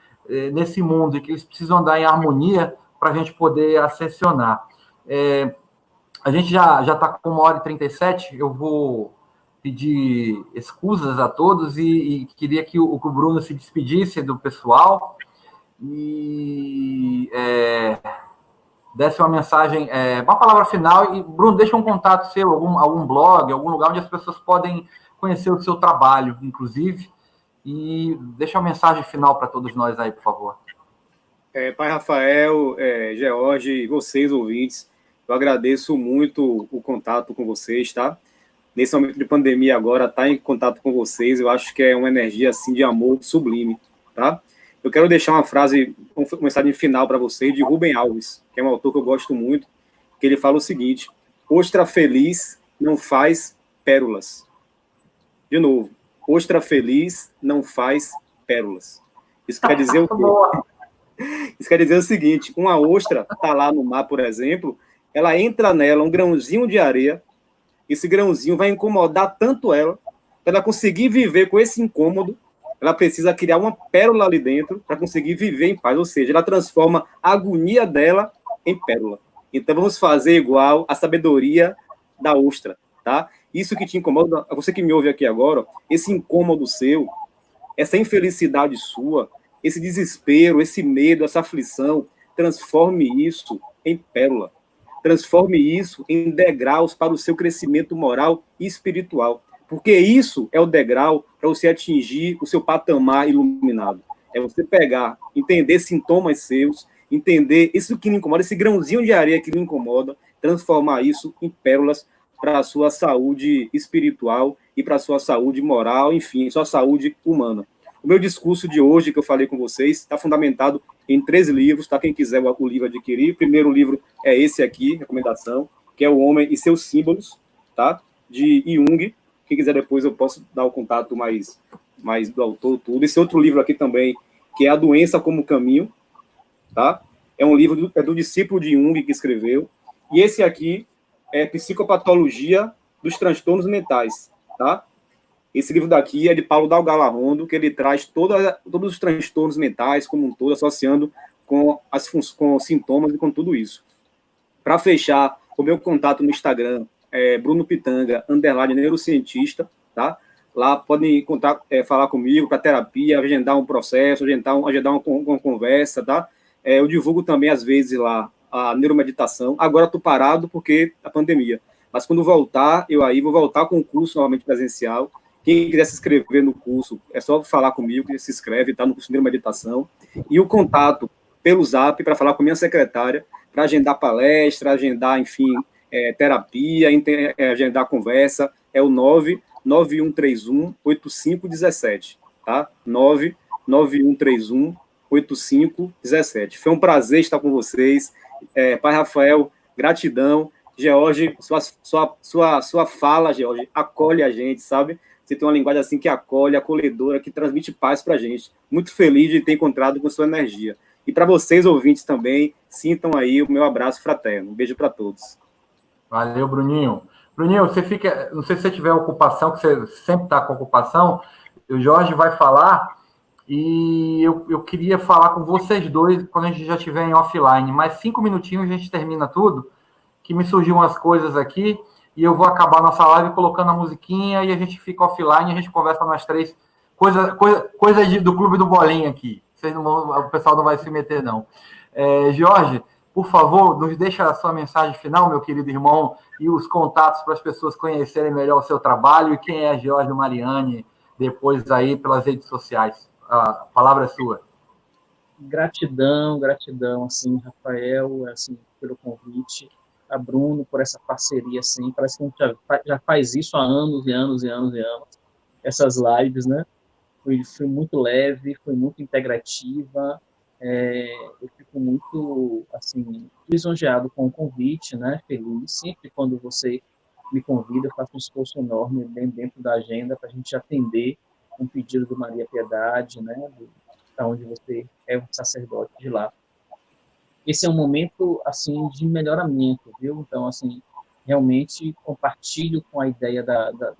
nesse mundo, e que eles precisam andar em harmonia para a gente poder ascensionar. A gente já está com 1h37, eu vou pedir excusas a todos e queria que o Bruno se despedisse do pessoal e desse uma mensagem, uma palavra final. E, Bruno, deixa um contato seu, algum blog, algum lugar onde as pessoas podem conhecer o seu trabalho, inclusive, e deixa uma mensagem final para todos nós aí, por favor.
Pai Rafael, George, vocês ouvintes, eu agradeço muito o contato com vocês, tá? Nesse momento de pandemia agora, estar em contato com vocês, eu acho que é uma energia assim de amor sublime, tá? Eu quero deixar uma mensagem final para vocês de Rubem Alves, que é um autor que eu gosto muito, que ele fala o seguinte: ostra feliz não faz pérolas. De novo, ostra feliz não faz pérolas. Isso quer dizer o quê? Isso quer dizer o seguinte: uma ostra está lá no mar, por exemplo, ela entra nela um grãozinho de areia, esse grãozinho vai incomodar tanto ela, para ela conseguir viver com esse incômodo, ela precisa criar uma pérola ali dentro para conseguir viver em paz, ou seja, ela transforma a agonia dela em pérola. Então vamos fazer igual a sabedoria da ostra, tá? Isso que te incomoda, você que me ouve aqui agora, esse incômodo seu, essa infelicidade sua, esse desespero, esse medo, essa aflição, transforme isso em pérola. Transforme isso em degraus para o seu crescimento moral e espiritual. Porque isso é o degrau para você atingir o seu patamar iluminado. É você pegar, entender sintomas seus, entender isso que lhe incomoda, esse grãozinho de areia que lhe incomoda, transformar isso em pérolas para a sua saúde espiritual e para a sua saúde moral, enfim, sua saúde humana. O meu discurso de hoje, que eu falei com vocês, está fundamentado em 3 livros, tá? Quem quiser o livro adquirir. O primeiro livro é esse aqui, recomendação, que é O Homem e Seus Símbolos, tá? De Jung. Quem quiser depois eu posso dar o contato mais do autor, tudo. Esse outro livro aqui também, que é A Doença como Caminho, tá? É um livro do discípulo de Jung que escreveu. E esse aqui é Psicopatologia dos Transtornos Mentais, tá? Esse livro daqui é de Paulo Dalgalarrondo, que ele traz todos os transtornos mentais como um todo, associando com sintomas e com tudo isso. Para fechar, o meu contato no Instagram é Bruno Pitanga, _neurocientista, tá? Lá podem falar comigo para terapia, agendar um processo, agendar uma conversa, tá? Eu divulgo também, às vezes, lá a neuromeditação. Agora estou parado porque a pandemia. Mas quando voltar, eu aí vou voltar com o curso novamente presencial. Quem quiser se inscrever no curso, é só falar comigo, que se inscreve, está no curso de neuromeditação. E o contato pelo Zap para falar com a minha secretária, para agendar palestra, agendar, enfim, terapia, agendar conversa, é o 99131-8517, tá? 99131-8517. 8517. Foi um prazer estar com vocês. Pai Rafael, gratidão. George, sua fala, George, acolhe a gente, sabe? Você tem uma linguagem assim que acolhe, acolhedora, que transmite paz para a gente. Muito feliz de ter encontrado com sua energia. E para vocês, ouvintes, também, sintam aí o meu abraço fraterno. Um beijo para todos.
Valeu, Bruninho. Bruninho, você fica... Não sei se você tiver ocupação, que você sempre está com ocupação, o Jorge vai falar, e eu queria falar com vocês dois quando a gente já estiver em offline. Mais 5 minutinhos a gente termina tudo, que me surgiu umas coisas aqui, e eu vou acabar nossa live colocando a musiquinha, e a gente fica offline, a gente conversa nós três. Coisa do Clube do Bolinha aqui. O pessoal não vai se meter, não. Jorge, por favor, nos deixa a sua mensagem final, meu querido irmão, e os contatos para as pessoas conhecerem melhor o seu trabalho e quem é Jorge Mariani, depois aí pelas redes sociais. A palavra é sua.
Gratidão, assim, Rafael, assim, pelo convite, a Bruno por essa parceria, assim, parece que a gente já faz isso há anos e anos e anos e anos, essas lives, né? Foi muito leve, foi muito integrativa, eu fico muito, assim, lisonjeado com o convite, né, feliz, sempre quando você me convida, eu faço um esforço enorme bem dentro da agenda para a gente atender um pedido do Maria Piedade, né, da onde você é um sacerdote de lá. Esse é um momento, assim, de melhoramento, viu? Então, assim, realmente compartilho com a ideia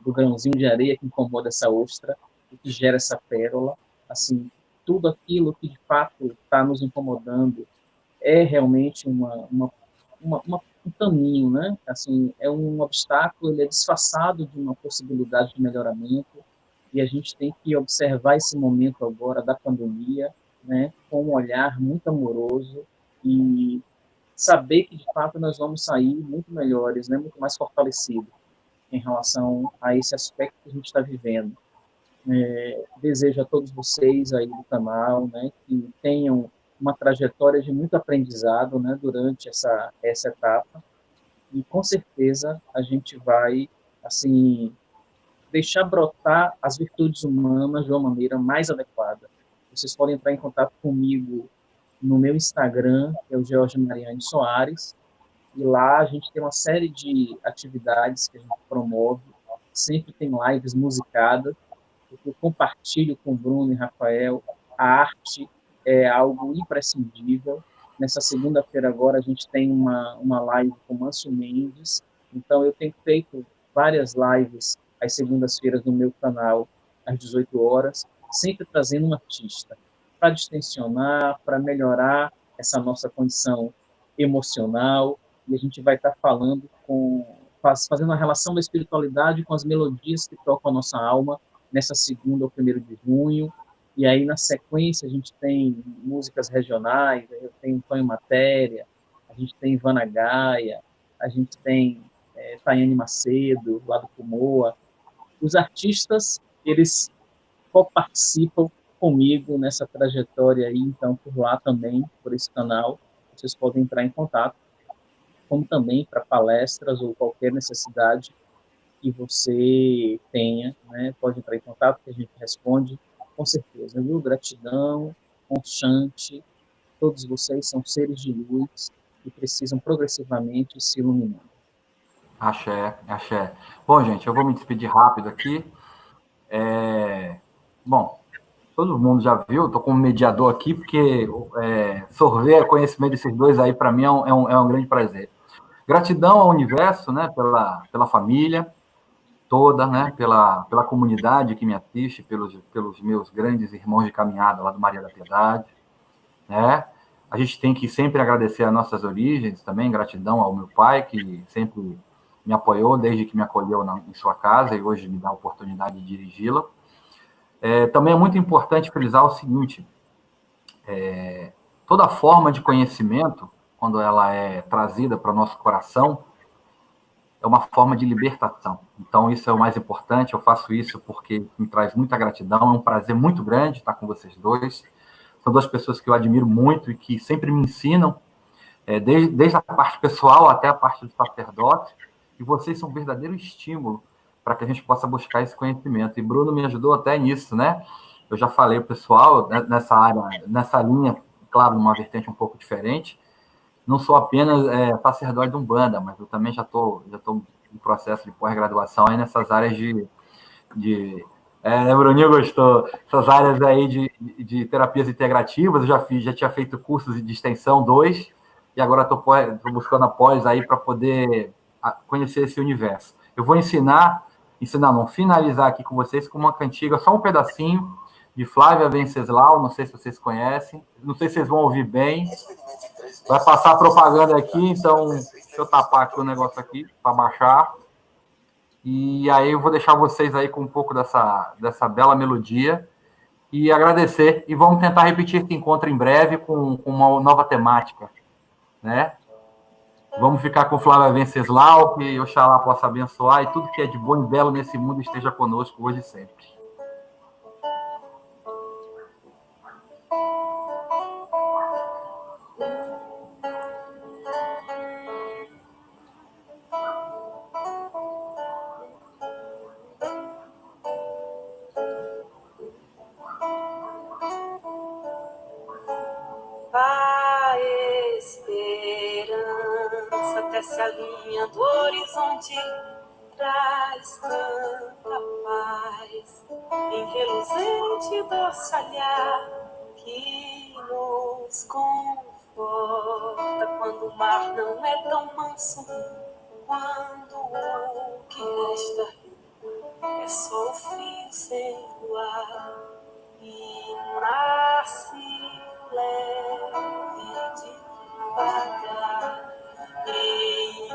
do grãozinho de areia que incomoda essa ostra e que gera essa pérola, assim, tudo aquilo que de fato está nos incomodando é realmente um caminho, né? Assim, é um obstáculo, ele é disfarçado de uma possibilidade de melhoramento, e a gente tem que observar esse momento agora da pandemia, né, com um olhar muito amoroso e saber que de fato nós vamos sair muito melhores, né, muito mais fortalecidos em relação a esse aspecto que a gente está vivendo. Desejo a todos vocês aí do canal, né, que tenham uma trajetória de muito aprendizado, né, durante essa etapa, e com certeza a gente vai, assim, deixar brotar as virtudes humanas de uma maneira mais adequada. Vocês podem entrar em contato comigo no meu Instagram, que é o George Mariani Soares, e lá a gente tem uma série de atividades que a gente promove, sempre tem lives musicadas, eu compartilho com o Bruno e Rafael, a arte é algo imprescindível. Nessa segunda-feira agora a gente tem uma live com o Mâncio Mendes, então eu tenho feito várias lives às segundas-feiras no meu canal, às 18 horas, sempre trazendo um artista, para distensionar, para melhorar essa nossa condição emocional, e a gente vai estar falando fazendo a relação da espiritualidade com as melodias que tocam a nossa alma, nessa segunda ou 1º de junho, e aí na sequência a gente tem músicas regionais, eu tenho Tonho Matéria, a gente tem Ivana Gaia, a gente tem Tayane Macedo, lá do Pumoa. Os artistas, eles participam comigo nessa trajetória aí, então por lá também, por esse canal, vocês podem entrar em contato, como também para palestras ou qualquer necessidade que você tenha, né? Pode entrar em contato que a gente responde com certeza, viu? Gratidão, constante, todos vocês são seres de luz e precisam progressivamente se iluminar.
Axé, axé. Bom, gente, eu vou me despedir rápido aqui. Bom, todo mundo já viu, estou como mediador aqui, porque sorver conhecimento desses dois aí, para mim, é um grande prazer. Gratidão ao universo, né, pela família toda, né, pela comunidade que me assiste, pelos meus grandes irmãos de caminhada lá do Maria da Piedade, né? A gente tem que sempre agradecer as nossas origens também, gratidão ao meu pai, que sempre me apoiou desde que me acolheu em sua casa e hoje me dá a oportunidade de dirigi-la. Também é muito importante frisar o seguinte, toda forma de conhecimento, quando ela é trazida para o nosso coração, é uma forma de libertação. Então, isso é o mais importante. Eu faço isso porque me traz muita gratidão. É um prazer muito grande estar com vocês dois. São duas pessoas que eu admiro muito e que sempre me ensinam, desde a parte pessoal até a parte do sacerdote. E vocês são um verdadeiro estímulo para que a gente possa buscar esse conhecimento. E Bruno me ajudou até nisso, né? eu já falei o pessoal nessa área, nessa linha, claro, numa vertente um pouco diferente. Não sou apenas sacerdote de Umbanda, mas eu também já estou em processo de pós-graduação aí nessas áreas o Bruninho gostou. Essas áreas aí de terapias integrativas, eu já tinha feito cursos de extensão 2, e agora estou buscando após aí para poder conhecer esse universo. Eu vou finalizar aqui com vocês com uma cantiga, só um pedacinho, de Flávia Venceslau, não sei se vocês conhecem, não sei se vocês vão ouvir bem. Vai passar propaganda aqui, então deixa eu tapar aqui o negócio aqui para baixar. E aí eu vou deixar vocês aí com um pouco dessa bela melodia e agradecer. E vamos tentar repetir esse encontro em breve com uma nova temática, né? Vamos ficar com Flávia Venceslau, que Oxalá possa abençoar e tudo que é de bom e belo nesse mundo esteja conosco hoje e sempre.
A esperança tece a linha do horizonte, traz tanta paz em reluzente doce olhar que nos conforta quando o mar não é tão manso, quando o que resta é só o frio sem luar e nasce leve devagar em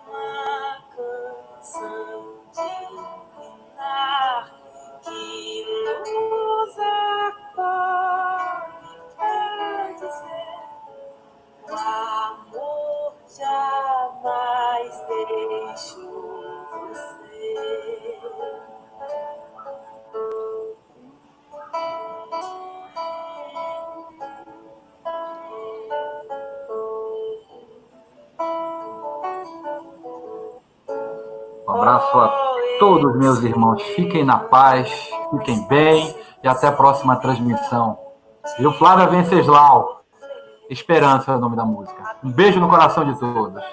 uma canção divina que nos acolhe pra dizer o amor jamais deixou você.
Um abraço a todos, meus irmãos. Fiquem na paz, fiquem bem e até a próxima transmissão. Eu, Flávia Venceslau. Esperança é o nome da música. Um beijo no coração de todos.